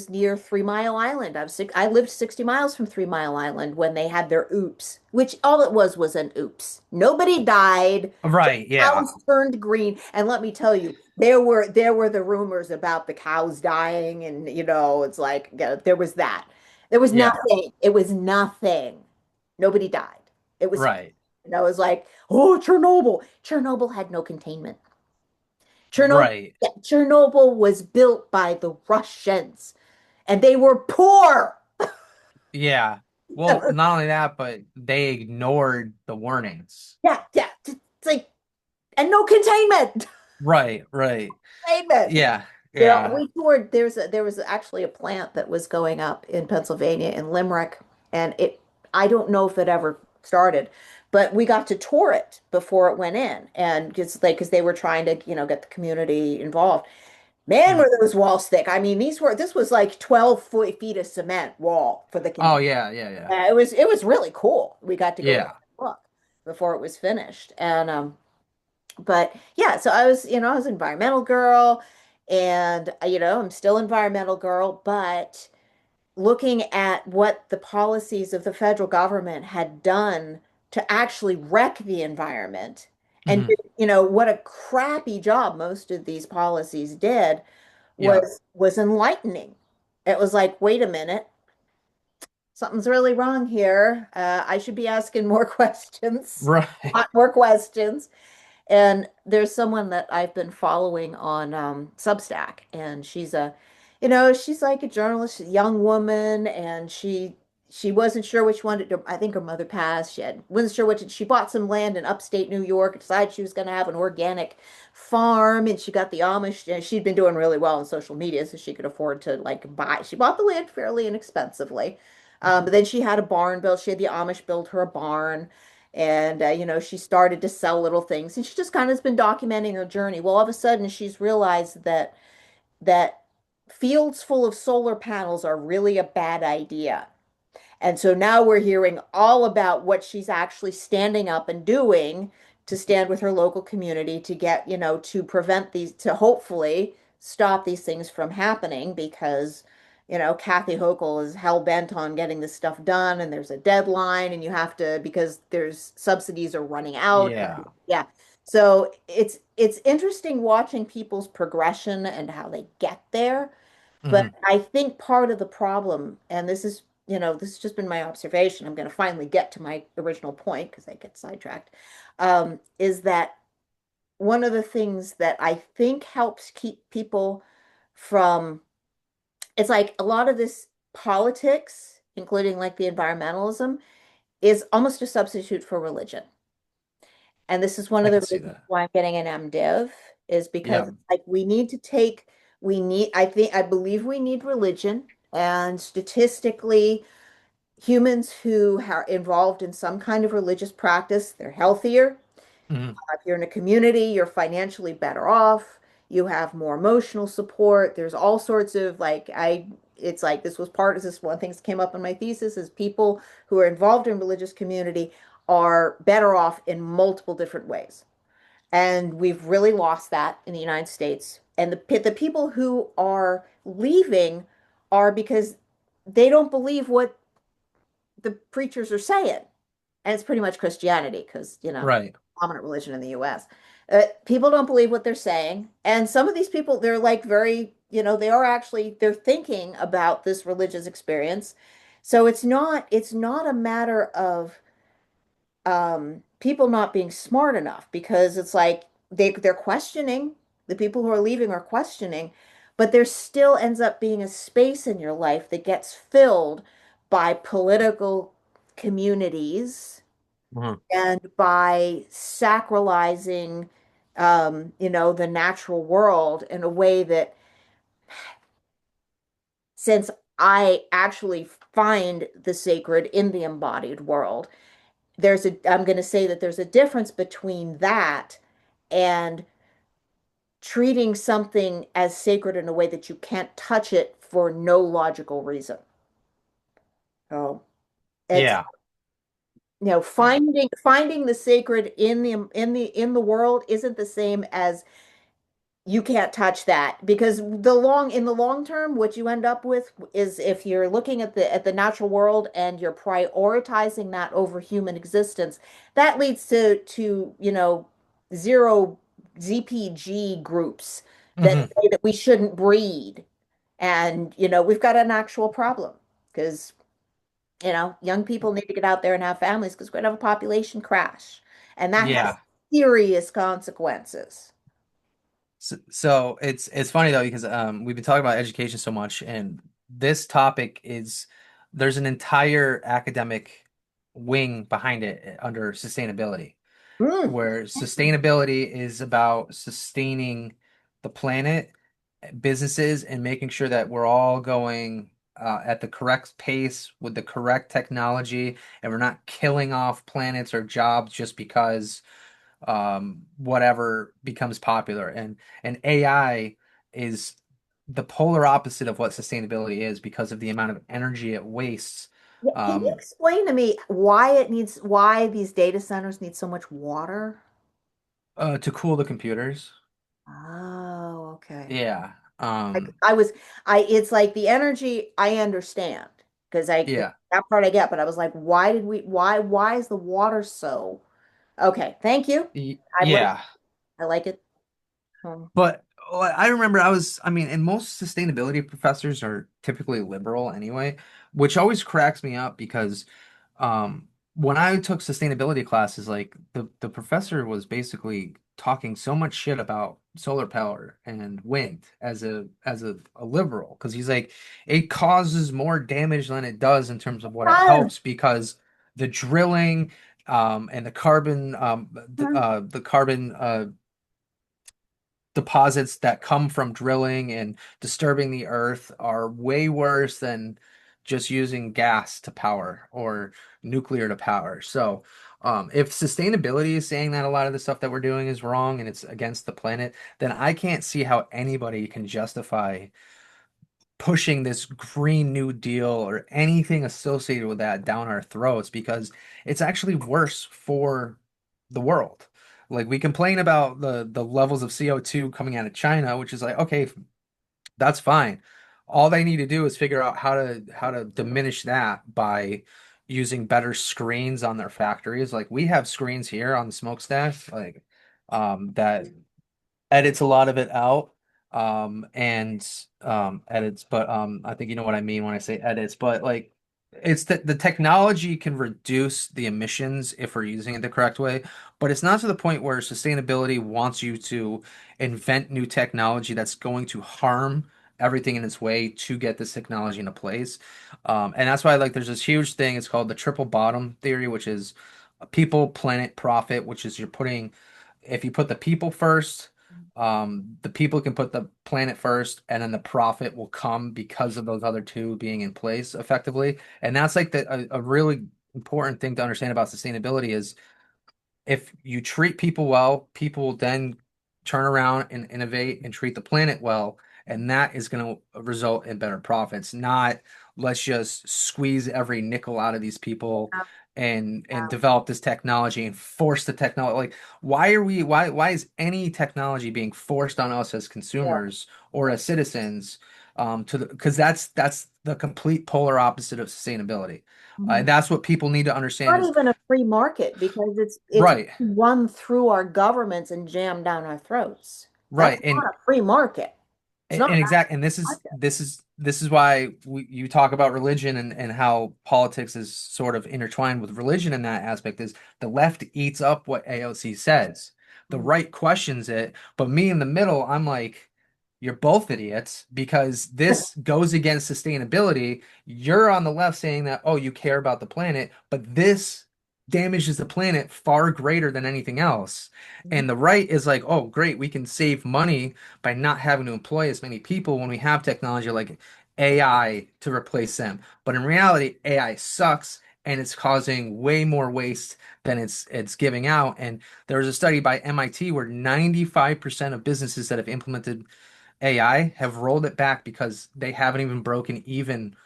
near 3 Mile Island. I lived 60 miles from 3 Mile Island when they had their oops, which all it was an oops. Nobody died. Right. Yeah. Cows turned green. And let me tell you, there were the rumors about the cows dying, and it's like there was that. There was Yeah. nothing. It was nothing. Nobody died. It was, Right. it was like, oh, Chernobyl. Chernobyl had no containment. Chernobyl, Right. yeah, Chernobyl was built by the Russians, and they were poor. Yeah. Well, not only that, but they ignored the warnings. Yeah, yeah. It's like, and no containment. Right. Right. Containment. Yeah. Yeah. We toured. There was actually a plant that was going up in Pennsylvania in Limerick, and I don't know if it ever started, but we got to tour it before it went in, and because they were trying to get the community involved. Man, Mhm. were those walls thick. I mean, this was like 12 feet of cement wall for the Oh community. yeah. Yeah. Yeah. It was really cool. We got to go Yeah. back and look before it was finished. And but yeah, so I was an environmental girl, and I'm still environmental girl, but looking at what the policies of the federal government had done to actually wreck the environment, and Hmm. what a crappy job most of these policies did Yeah. was enlightening. It was like, wait a minute, something's really wrong here. I should be asking more questions, Right. lot more questions. And there's someone that I've been following on Substack, and she's like a journalist, a young woman, and she wasn't sure which one to, I think her mother passed. Wasn't sure she bought some land in upstate New York, decided she was going to have an organic farm, and she got the Amish, and she'd been doing really well on social media, so she could afford to like buy. She bought the land fairly inexpensively. But then she had a barn built. She had the Amish build her a barn, and she started to sell little things, and she just kind of has been documenting her journey. Well, all of a sudden she's realized that fields full of solar panels are really a bad idea. And so now we're hearing all about what she's actually standing up and doing to stand with her local community to get, to prevent these, to hopefully stop these things from happening, because, Kathy Hochul is hell bent on getting this stuff done, and there's a deadline, and you have to, because there's subsidies are running out. Yeah. Yeah. So it's interesting watching people's progression and how they get there. But Hmm. I think part of the problem, and this has just been my observation, I'm going to finally get to my original point because I get sidetracked, is that one of the things that I think helps keep people from, it's like a lot of this politics, including like the environmentalism, is almost a substitute for religion. And this is one I of the could see reasons that. why I'm getting an MDiv, is because Yeah. it's like I believe we need religion, and statistically, humans who are involved in some kind of religious practice, they're healthier. Hmm. If you're in a community, you're financially better off. You have more emotional support. There's all sorts of it's like this is one thing that came up in my thesis, is people who are involved in religious community are better off in multiple different ways. And we've really lost that in the United States. And the people who are leaving are because they don't believe what the preachers are saying. And it's pretty much Christianity, because, Right. dominant religion in the US. People don't believe what they're saying. And some of these people, they're like very, they're thinking about this religious experience. So it's not a matter of people not being smart enough, because it's like they're questioning. The people who are leaving are questioning, but there still ends up being a space in your life that gets filled by political communities Mhm. and by sacralizing the natural world in a way that, since I actually find the sacred in the embodied world. I'm going to say that there's a difference between that and treating something as sacred in a way that you can't touch it for no logical reason. So it's, Yeah. finding the sacred in the world isn't the same as you can't touch that, because in the long term, what you end up with is, if you're looking at the natural world and you're prioritizing that over human existence, that leads to zero ZPG groups that Hmm. say that we shouldn't breed. And we've got an actual problem, because young people need to get out there and have families, because we're going to have a population crash, and that has Yeah. serious consequences. So it's funny though because we've been talking about education so much, and this topic is there's an entire academic wing behind it under sustainability, Mm. where sustainability is about sustaining the planet, businesses, and making sure that we're all going at the correct pace with the correct technology, and we're not killing off planets or jobs just because whatever becomes popular. And AI is the polar opposite of what sustainability is because of the amount of energy it wastes. Yeah, can you Um, explain to me why these data centers need so much water? to cool the computers. Oh, okay. Yeah. I was, it's like the energy I understand, because Yeah. that part I get, but I was like, why is the water so? Okay, thank you. I'm with, Yeah. I like it. Hmm. But I remember I mean, and most sustainability professors are typically liberal anyway, which always cracks me up because when I took sustainability classes, like the professor was basically talking so much shit about solar power and wind as a liberal, because he's like it causes more damage than it does in terms of what it Ah, helps, because the drilling and the carbon deposits that come from drilling and disturbing the earth are way worse than just using gas to power or nuclear to power. So, if sustainability is saying that a lot of the stuff that we're doing is wrong and it's against the planet, then I can't see how anybody can justify pushing this Green New Deal or anything associated with that down our throats, because it's actually worse for the world. Like we complain about the levels of CO2 coming out of China, which is like, okay, that's fine. All they need to do is figure out how to diminish that by using better screens on their factories. Like we have screens here on the smokestack, like that edits a lot of it out and edits, but I think you know what I mean when I say edits, but like it's that the technology can reduce the emissions if we're using it the correct way, but it's not to the point where sustainability wants you to invent new technology that's going to harm everything in its way to get this technology into place. And that's why like there's this huge thing, it's called the triple bottom theory, which is people, planet, profit, which is you're putting if you put the people first, the people can put the planet first, and then the profit will come because of those other two being in place effectively. And that's like a really important thing to understand about sustainability is if you treat people well, people will then turn around and innovate and treat the planet well, and that is going to result in better profits. Not let's just squeeze every nickel out of these people yeah, and yeah, develop this technology and force the technology. Like, why is any technology being forced on us as yeah. consumers or as citizens? Because that's the complete polar opposite of sustainability. Mhm. That's what people need to understand Not is even a free market, because it's right. run through our governments and jammed down our throats. That's Right. And not a free market. It's not and a exact and this is market. this is this is why you talk about religion and how politics is sort of intertwined with religion in that aspect is the left eats up what AOC says. The Mhm. right questions it, but me in the middle, I'm like, you're both idiots because this goes against sustainability. You're on the left saying that, oh, you care about the planet, but this damages the planet far greater than anything else. Mhm. And the right is like, oh, great, we can save money by not having to employ as many people when we have technology like AI to replace them. But in reality, AI sucks and it's causing way more waste than it's giving out. And there was a study by MIT where 95% of businesses that have implemented AI have rolled it back because they haven't even broken even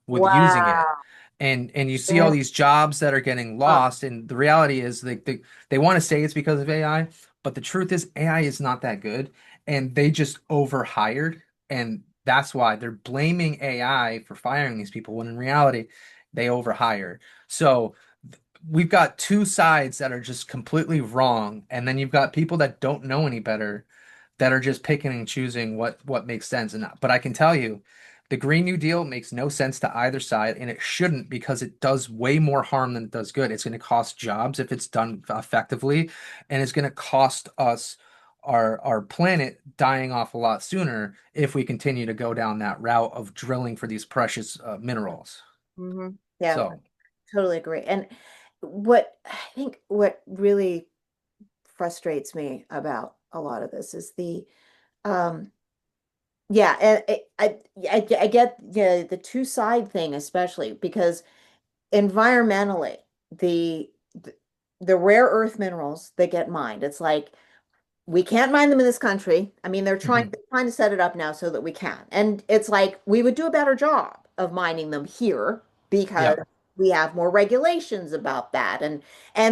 with using it. Wow. And you see all Yeah. these jobs that are getting lost, and the reality is they want to say it's because of AI, but the truth is AI is not that good, and they just overhired, and that's why they're blaming AI for firing these people when in reality they overhired. So we've got two sides that are just completely wrong, and then you've got people that don't know any better that are just picking and choosing what makes sense. And but I can tell you, the Green New Deal makes no sense to either side, and it shouldn't because it does way more harm than it does good. It's going to cost jobs if it's done effectively, and it's going to cost us our planet dying off a lot sooner if we continue to go down that route of drilling for these precious minerals. Hmm. Yeah, So, totally agree. And what I think what really frustrates me about a lot of this is the um yeah, and I get the two side thing, especially because environmentally the the rare earth minerals that get mined, it's like we can't mine them in this country. I mean, mhm, they're trying to set it up now so that we can. And it's like we would do a better job of mining them here because yep, we have more regulations about that. And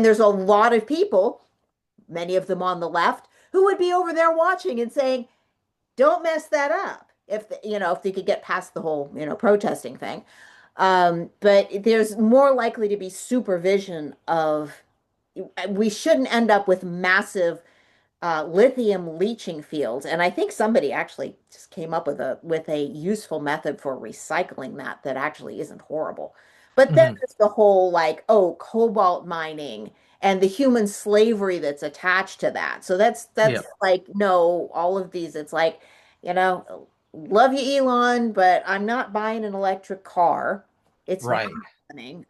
there's a lot of people, many of them on the left, who would be over there watching and saying, "Don't mess that up." If if they could get past the whole, protesting thing. But there's more likely to be supervision of we shouldn't end up with massive lithium leaching fields. And I think somebody actually just came up with a useful method for recycling that actually isn't horrible. But then mhm, there's the whole like, oh, cobalt mining and the human slavery that's attached to that. So that's yep, like, no, all of these, it's like, love you, Elon, but I'm not buying an electric car. It's not right, happening.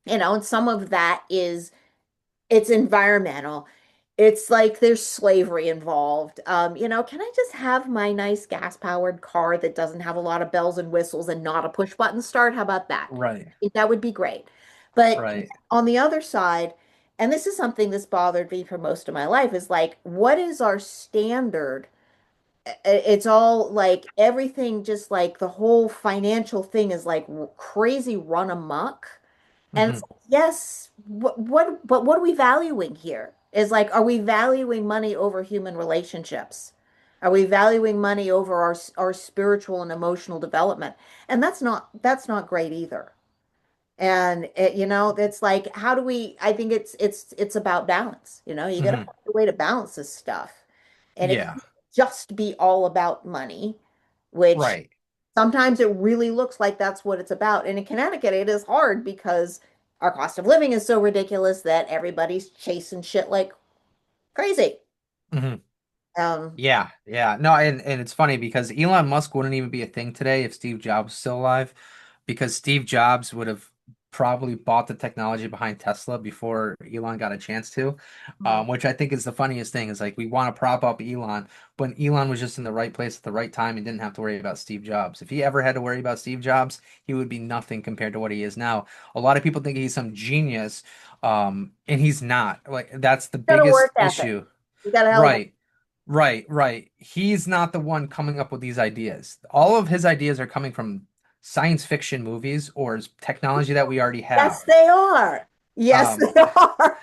And some of that is it's environmental. It's like there's slavery involved. Can I just have my nice gas-powered car that doesn't have a lot of bells and whistles and not a push button start? How about that? right, That would be great. But right, on the other side, and this is something that's bothered me for most of my life, is like, what is our standard? It's all like everything, just like the whole financial thing is like crazy run amok. And it's mhm, like, yes, but what are we valuing here? Is like, are we valuing money over human relationships? Are we valuing money over our spiritual and emotional development? And that's not great either. And it's like, how do we? I think it's about balance. You got to mhm, find a way to balance this stuff, and it yeah, can't just be all about money, which right. sometimes it really looks like that's what it's about. And in Connecticut, it is hard because our cost of living is so ridiculous that everybody's chasing shit like crazy. Mhm. Um, Yeah, yeah. No, and it's funny because Elon Musk wouldn't even be a thing today if Steve Jobs was still alive, because Steve Jobs would have probably bought the technology behind Tesla before Elon got a chance to, which I think is the funniest thing is like we want to prop up Elon, but Elon was just in the right place at the right time and didn't have to worry about Steve Jobs. If he ever had to worry about Steve Jobs, he would be nothing compared to what he is now. A lot of people think he's some genius, and he's not. Like that's the got a work biggest ethic. issue. You got a hell of a Right. Right, right. He's not the one coming up with these ideas. All of his ideas are coming from science fiction movies or technology that we already Yes, have. they are. Yes, Um, they are.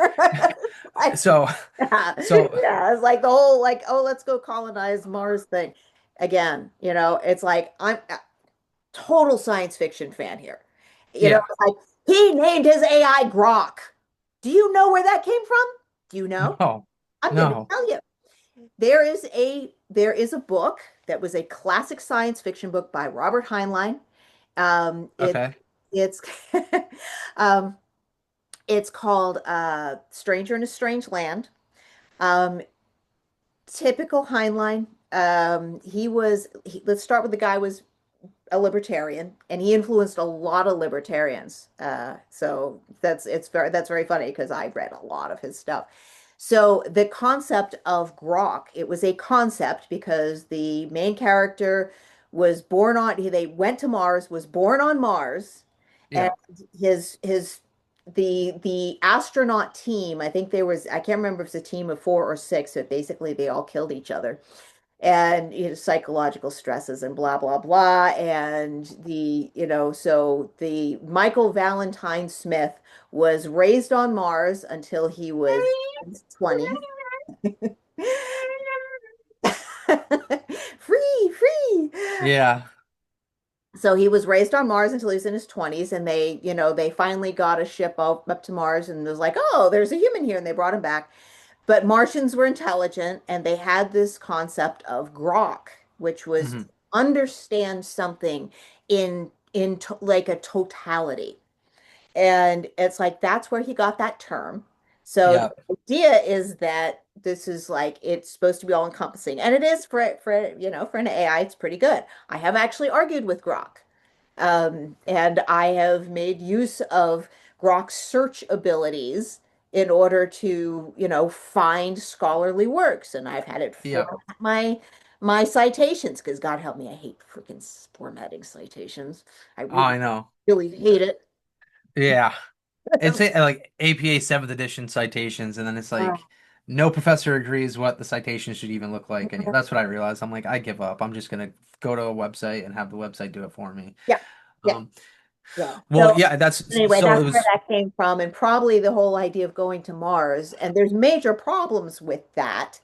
Like, so, yeah, so, yeah, it's like the whole like, oh, let's go colonize Mars thing. Again, it's like I'm a total science fiction fan here. yeah, It's like he named his AI Grok. Do you know where that came from? Do you know? no, I'm going to no. tell you. There is a book that was a classic science fiction book by Robert Heinlein. Um, it Okay, it's um, it's called Stranger in a Strange Land. Um, Typical Heinlein. Let's start with the guy was a libertarian, and he influenced a lot of libertarians. So that's very funny because I read a lot of his stuff. So the concept of grok, it was a concept because the main character was born on they went to Mars, was born on Mars, and Yeah. his the astronaut team, I think there was, I can't remember if it's a team of 4 or 6, but basically they all killed each other. And psychological stresses and blah blah blah. And so the Michael Valentine Smith was raised on Mars until he was 20. Free, free. Yeah. So he was raised on Mars until he was in his 20s, and they finally got a ship up to Mars, and it was like, oh, there's a human here, and they brought him back. But Martians were intelligent, and they had this concept of grok, which was to Hmm. understand something like a totality. And it's like that's where he got that term. So Yeah. the idea is that this is like it's supposed to be all encompassing, and it is for an AI, it's pretty good. I have actually argued with Grok, and I have made use of Grok's search abilities in order to find scholarly works, and I've had it Yeah. format my citations because God help me, I hate freaking formatting citations. I Oh, really I know. really hate it. Yeah. It's like APA 7th edition citations, and then it's Uh, like no professor agrees what the citation should even look like. And that's what I realized. I'm like, I give up. I'm just gonna go to a website and have the website do it for me. yeah, yeah, Um, yeah. well, So yeah, that's anyway, so it that's where was, that came from, and probably the whole idea of going to Mars. And there's major problems with that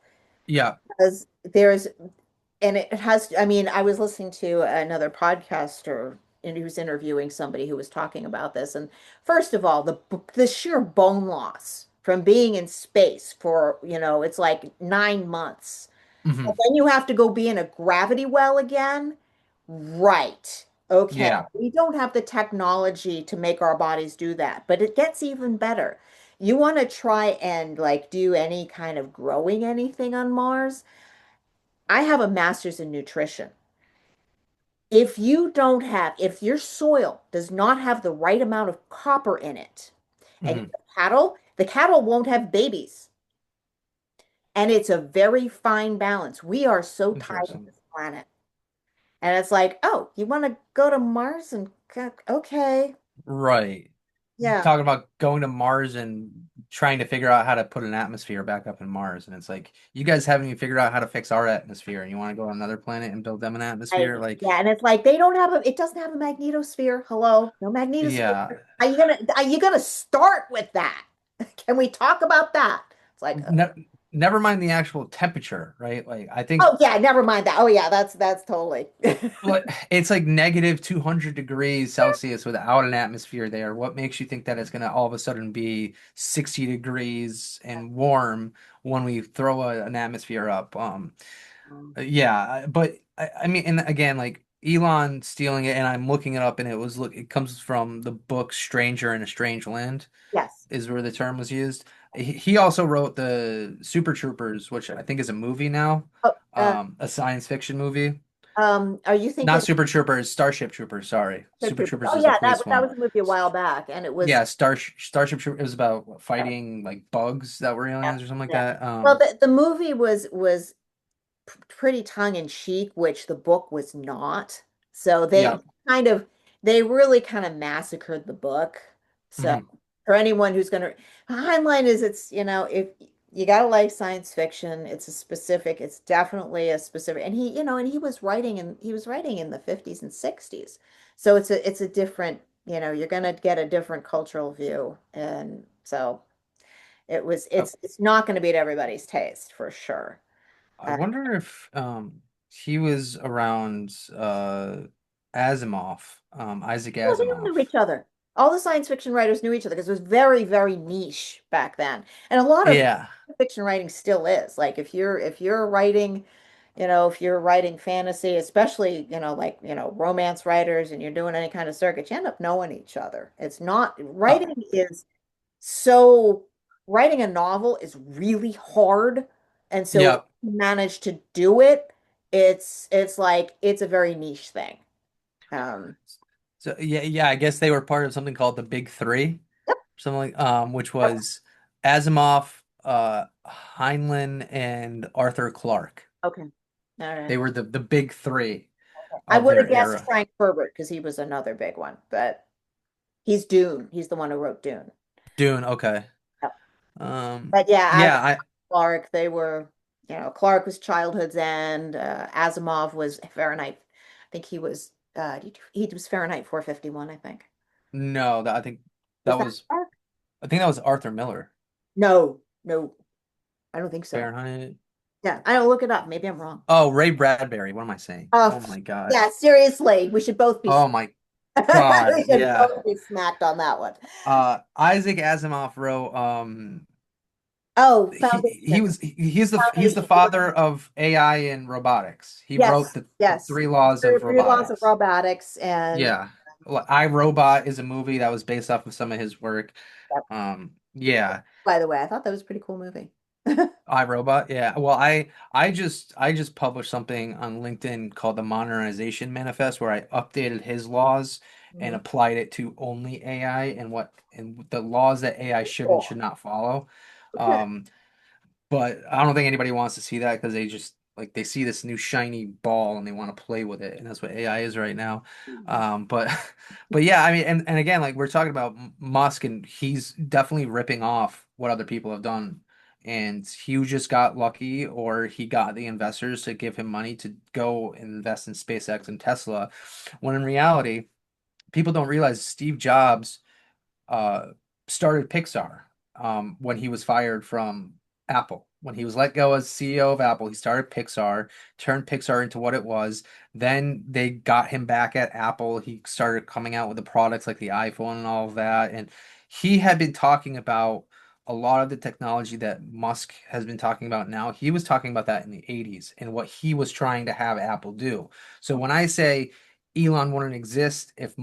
yeah. because and it has, I mean, I was listening to another podcaster and he was interviewing somebody who was talking about this. And first of all, the sheer bone loss from being in space for, it's like 9 months. Hmm. And then you have to go be in a gravity well again. Right. Okay. Yeah. We don't have the technology to make our bodies do that, but it gets even better. You want to try and like do any kind of growing anything on Mars? I have a master's in nutrition. If your soil does not have the right amount of copper in it, and Hmm. the cattle won't have babies. And it's a very fine balance. We are so tired of Interesting. this planet. And it's like, oh, you want to go to Mars and okay. Right. Yeah. Talking about going to Mars and trying to figure out how to put an atmosphere back up in Mars. And it's like, you guys haven't even figured out how to fix our atmosphere, and you want to go on another planet and build them an atmosphere? Like, Yeah, and it's like it doesn't have a magnetosphere. Hello, no magnetosphere. yeah. Are you gonna start with that? Can we talk about that? It's like, Ne Never mind the actual temperature, right? Like, I think oh yeah, never mind that. Oh yeah, that's totally. what it's like negative 200 degrees Celsius without an atmosphere there. What makes you think that it's going to all of a sudden be 60 degrees and warm when we throw an atmosphere up? Yeah, but I mean, and again, like Elon stealing it, and I'm looking it up, and it comes from the book Stranger in a Strange Land, Yes. is where the term was used. He also wrote the Super Troopers, which I think is a movie now, Oh, a science fiction movie. are you Not thinking Super Troopers, Starship Troopers, sorry. Star Super Troopers? Troopers Oh is the yeah, police that one. was a movie a while back, and it was Yeah, Starship Troopers, it was about fighting like bugs that were yeah, aliens or something like yeah. that. Well, the movie was pretty tongue in cheek, which the book was not. So Yeah. kind of they really kind of massacred the book. So Hmm. for anyone who's gonna Heinlein is it's if you gotta like science fiction, it's definitely a specific and he was writing in the 50s and 60s. So it's a different, you're gonna get a different cultural view. And so it's not gonna be at everybody's taste for sure. I wonder if he was around Asimov, Isaac Well, they all Asimov. knew each other. All the science fiction writers knew each other because it was very, very niche back then. And a lot of Yeah. fiction writing still is. Like if you're writing, if you're writing fantasy, especially, like, romance writers and you're doing any kind of circuit, you end up knowing each other. It's not Oh, writing is so writing a novel is really hard. And so if yeah. you manage to do it, it's like it's a very niche thing. Um, So yeah, I guess they were part of something called the Big Three, yep. something like which was Asimov, Heinlein, and Arthur Clarke. Okay. All right. They were the big three. I of would their have guessed era. Frank Herbert because he was another big one, but he's Dune. He's the one who wrote Dune. Dune, okay. Yep. Um, But yeah, yeah, I Clark, they were, Clark was Childhood's End. Asimov was Fahrenheit. I think he was Fahrenheit 451, I think. no, that I think Was that that was Clark? I think that was Arthur Miller. No, no, I don't think so. Fahrenheit. Yeah, I'll look it up. Maybe I'm wrong. Oh, Ray Bradbury. What am I saying? Uh, Oh my God. yeah, seriously, we should both be Oh my God. we should Yeah. both be smacked on that one. Isaac Asimov wrote Oh, he Foundation. was he's the Foundation. father of AI and robotics. He wrote Yes, the yes. three laws of Three laws of robotics. robotics and Yeah. I, Robot is a movie that was based off of some of his work. yep. Yeah. By the way, I thought that was a pretty cool movie. iRobot, yeah. Well, I just published something on LinkedIn called the Modernization Manifest where I updated his laws and Mhm. applied it to only AI and what and the laws that AI should and Cool. should not follow. Okay. Um, but I don't think anybody wants to see that because they just like they see this new shiny ball and they want to play with it, and that's what AI is right now. Mhm. But but yeah, I mean, and again, like we're talking about Musk, and he's definitely ripping off what other people have done. And he just got lucky, or he got the investors to give him money to go and invest in SpaceX and Tesla. When in reality, people don't realize Steve Jobs uh, started Pixar when he was fired from Apple. When he was let go as CEO of Apple, he started Pixar, turned Pixar into what it was. Then they got him back at Apple. He started coming out with the products like the iPhone and all of that. And he had been talking about a lot of the technology that Musk has been talking about now. He was talking about that in the 80s and what he was trying to have Apple do. So when I say Elon wouldn't exist if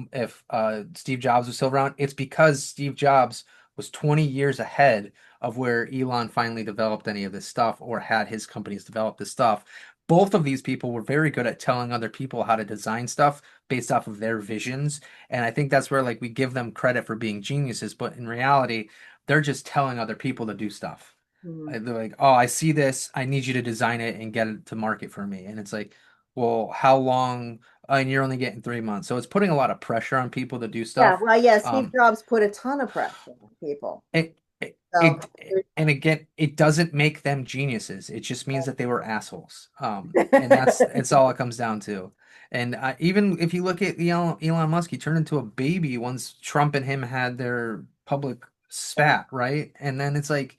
Steve Jobs was still around. It's because Steve Jobs was 20 years ahead of where Elon finally developed any of this stuff or had his companies develop this stuff. Both of these people were very good at telling other people how to design stuff based off of their visions. And I think that's where like we give them credit for being geniuses, but in reality, they're just telling other people to do stuff. Mhm. They're like, "Oh, I see this. I need you to design it and get it to market for me." And it's like, "Well, how long?" And you're only getting 3 months. So it's putting a lot of pressure on people to do Yeah, stuff. well, yeah, Steve Um, Jobs put a ton of pressure on people. So, and again, it doesn't make them geniuses. It just means that they were assholes. And that's it's all it comes down to. And even if you look at Elon Musk, he turned into a baby once Trump and him had their public spat, right? And then it's like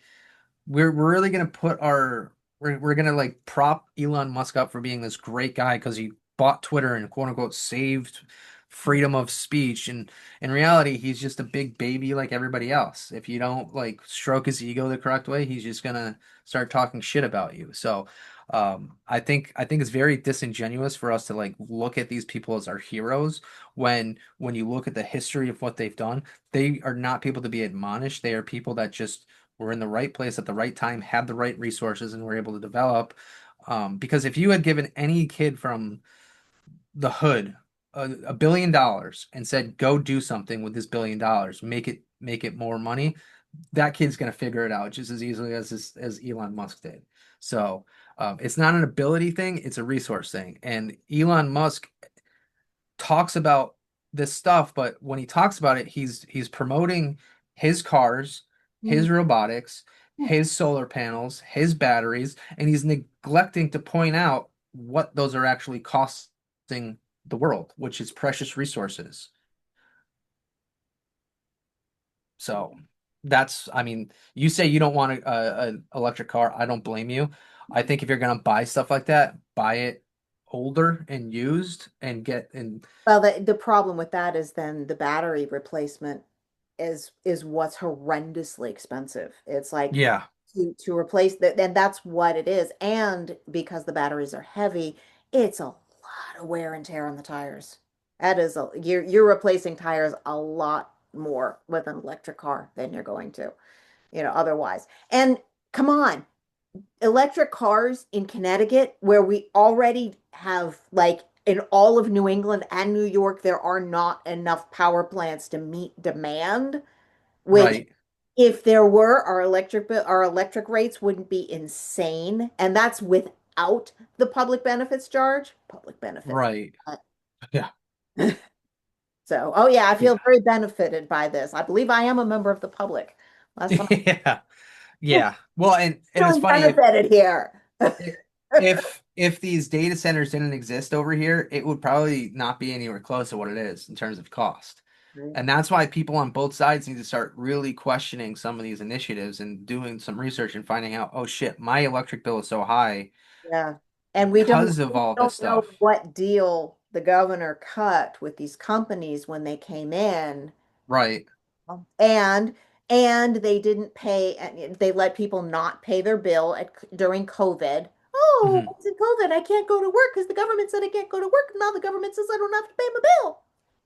we're really gonna put our we're gonna like prop Elon Musk up for being this great guy because he bought Twitter and quote unquote saved freedom of speech, and in reality he's just a big baby like everybody else. If you don't like stroke his ego the correct way, he's just gonna start talking shit about you. So I think it's very disingenuous for us to like look at these people as our heroes when you look at the history of what they've done, they are not people to be admonished. They are people that just were in the right place at the right time, had the right resources, and were able to develop. Because if you had given any kid from the hood $1 billion and said, "Go do something with this $1 billion, make it more money," that kid's gonna figure it out just as easily as Elon Musk did. So it's not an ability thing; it's a resource thing. And Elon Musk talks about this stuff, but when he talks about it, he's promoting his cars, his robotics, his solar panels, his batteries, and he's neglecting to point out what those are actually costing the world, which is precious resources. So I mean, you say you don't want an electric car. I don't blame you. I think if you're gonna buy stuff like that, buy it older and used and get and well, the problem with that is then the battery replacement is what's horrendously expensive. It's like yeah. to replace that, and that's what it is. And because the batteries are heavy, it's a lot of wear and tear on the tires. That is you're replacing tires a lot more with an electric car than you're going to, otherwise. And come on, electric cars in Connecticut, where we already have, like, in all of New England and New York, there are not enough power plants to meet demand, which Right. if there were, our electric rates wouldn't be insane. And that's without the public benefits charge. Public benefits. Right. Yeah. So, oh yeah, I feel Yeah. very benefited by this. I believe I am a member of the public. Last time Yeah. I'm Yeah. Well, and it's feeling funny benefited here. if these data centers didn't exist over here, it would probably not be anywhere close to what it is in terms of cost. Right. And that's why people on both sides need to start really questioning some of these initiatives and doing some research and finding out, oh shit, my electric bill is so high Yeah. And because of we all this don't know stuff. what deal the governor cut with these companies when they came in. Right. And and they didn't pay, and they let people not pay their bill during COVID. Oh, Hmm. it's in COVID. I can't go to work because the government said I can't go to work. Now the government says I don't have to pay my bill.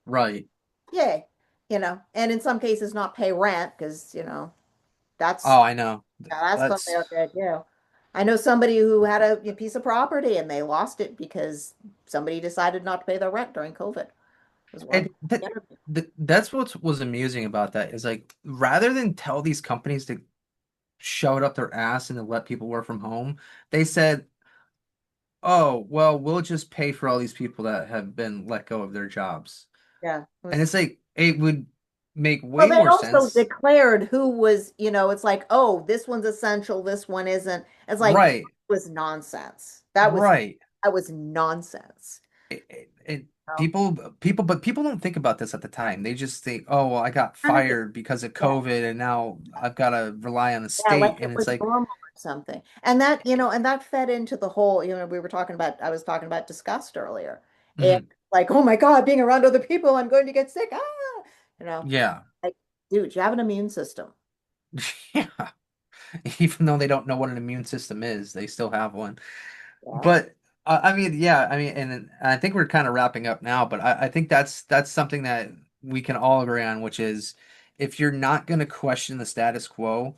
Right. Yay. And in some cases not pay rent because, that's Oh, I know. yeah, that's totally That's okay too. I know somebody who had a piece of property and they lost it because somebody decided not to pay their rent during COVID. It was one of and the that, interview. that's what was amusing about that is like rather than tell these companies to shove it up their ass and to let people work from home, they said, "Oh, well, we'll just pay for all these people that have been let go of their jobs." Yeah. And it's like it would make Well, way they more also sense. declared who was, it's like, oh, this one's essential, this one isn't. It's like that Right. was nonsense. That was Right. that was nonsense. Oh, But people don't think about this at the time. They just think, "Oh, well, I got kind of, fired because of yeah. COVID and now I've got to rely on the Yeah, like state." it And it's was like, normal or something. And that fed into the whole, I was talking about disgust earlier. And mhm, like, oh my God, being around other people, I'm going to get sick. You know, yeah. like, dude, you have an immune system. Yeah. Even though they don't know what an immune system is, they still have one. Yeah. But I mean, yeah, I mean, and I think we're kind of wrapping up now, but I think that's something that we can all agree on, which is if you're not going to question the status quo,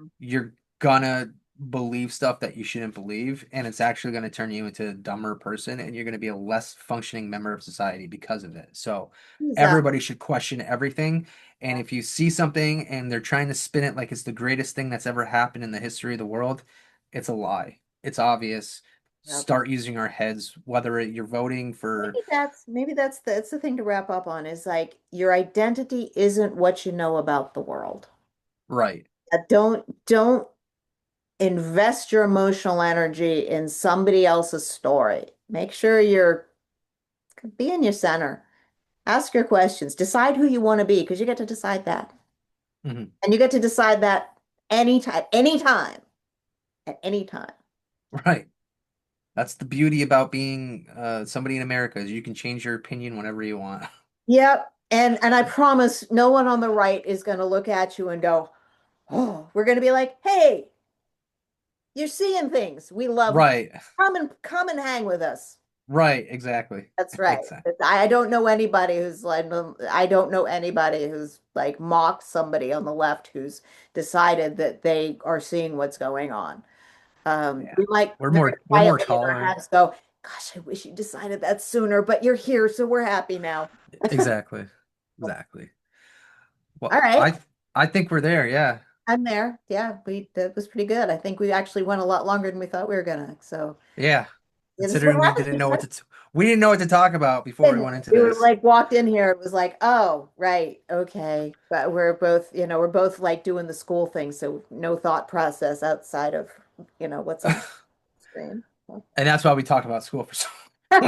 Mm. you're gonna believe stuff that you shouldn't believe, and it's actually going to turn you into a dumber person, and you're going to be a less functioning member of society because of it. So Exactly. everybody should question everything. And if you see something and they're trying to spin it like it's the greatest thing that's ever happened in the history of the world, it's a lie. It's obvious. Yeah. Start using our heads, whether you're voting for Maybe that's the thing to wrap up on is like your identity isn't what you know about the world. right. Don't invest your emotional energy in somebody else's story. Make sure you're be in your center. Ask your questions. Decide who you want to be because you get to decide that. Mhm. And you get to decide that anytime, at any time. Right. That's the beauty about being somebody in America is you can change your opinion whenever you want. Yep. And I promise no one on the right is going to look at you and go, "Oh, we're going to be like, hey, you're seeing things. We love you. Right. Come and hang with us." Right, exactly. That's right. Exactly. I don't know anybody who's like, I don't know anybody who's like mocked somebody on the left who's decided that they are seeing what's going on. Yeah. We might We're very more quietly in our tolerant. heads go, gosh, I wish you decided that sooner, but you're here, so we're happy now. Exactly. Exactly. All Well, right. I think we're there, yeah. I'm there. Yeah, that was pretty good. I think we actually went a lot longer than we thought we were gonna. So Yeah. yeah, this is what Considering happens. we didn't know what to talk about before we And went into we were this. like walked in here, it was like, oh, right, okay. But we're both like doing the school thing, so no thought process outside of, what's on And the screen. So. that's why we talked about school for so long.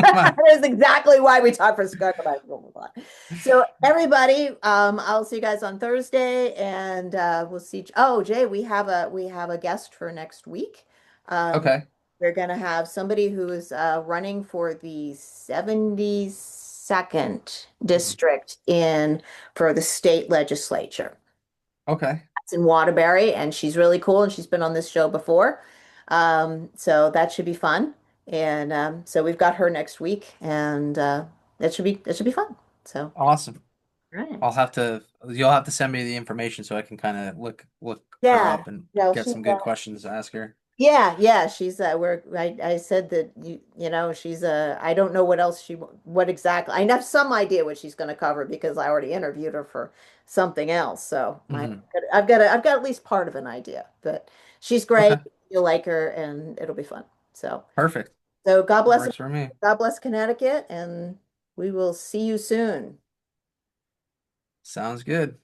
That is exactly why we talk for Skunk about school a lot. So everybody, I'll see you guys on Thursday, and we'll see. Oh, Jay, we have a guest for next week. Um, Okay. we're gonna have somebody who is running for the 72nd Mhm. district in for the state legislature. Okay. It's in Waterbury, and she's really cool, and she's been on this show before. So that should be fun. And so we've got her next week, and that should be fun. So, Awesome. right. You'll have to send me the information so I can kind of look her Yeah, up and no, get she's some good questions to ask her. yeah, she's I said that she's I don't know what else what exactly. I have some idea what she's going to cover because I already interviewed her for something else. So Hmm. I've got at least part of an idea, but she's great. Okay. You'll like her and it'll be fun. So Perfect. so Works for me. God bless Connecticut, and We will see you soon. Sounds good.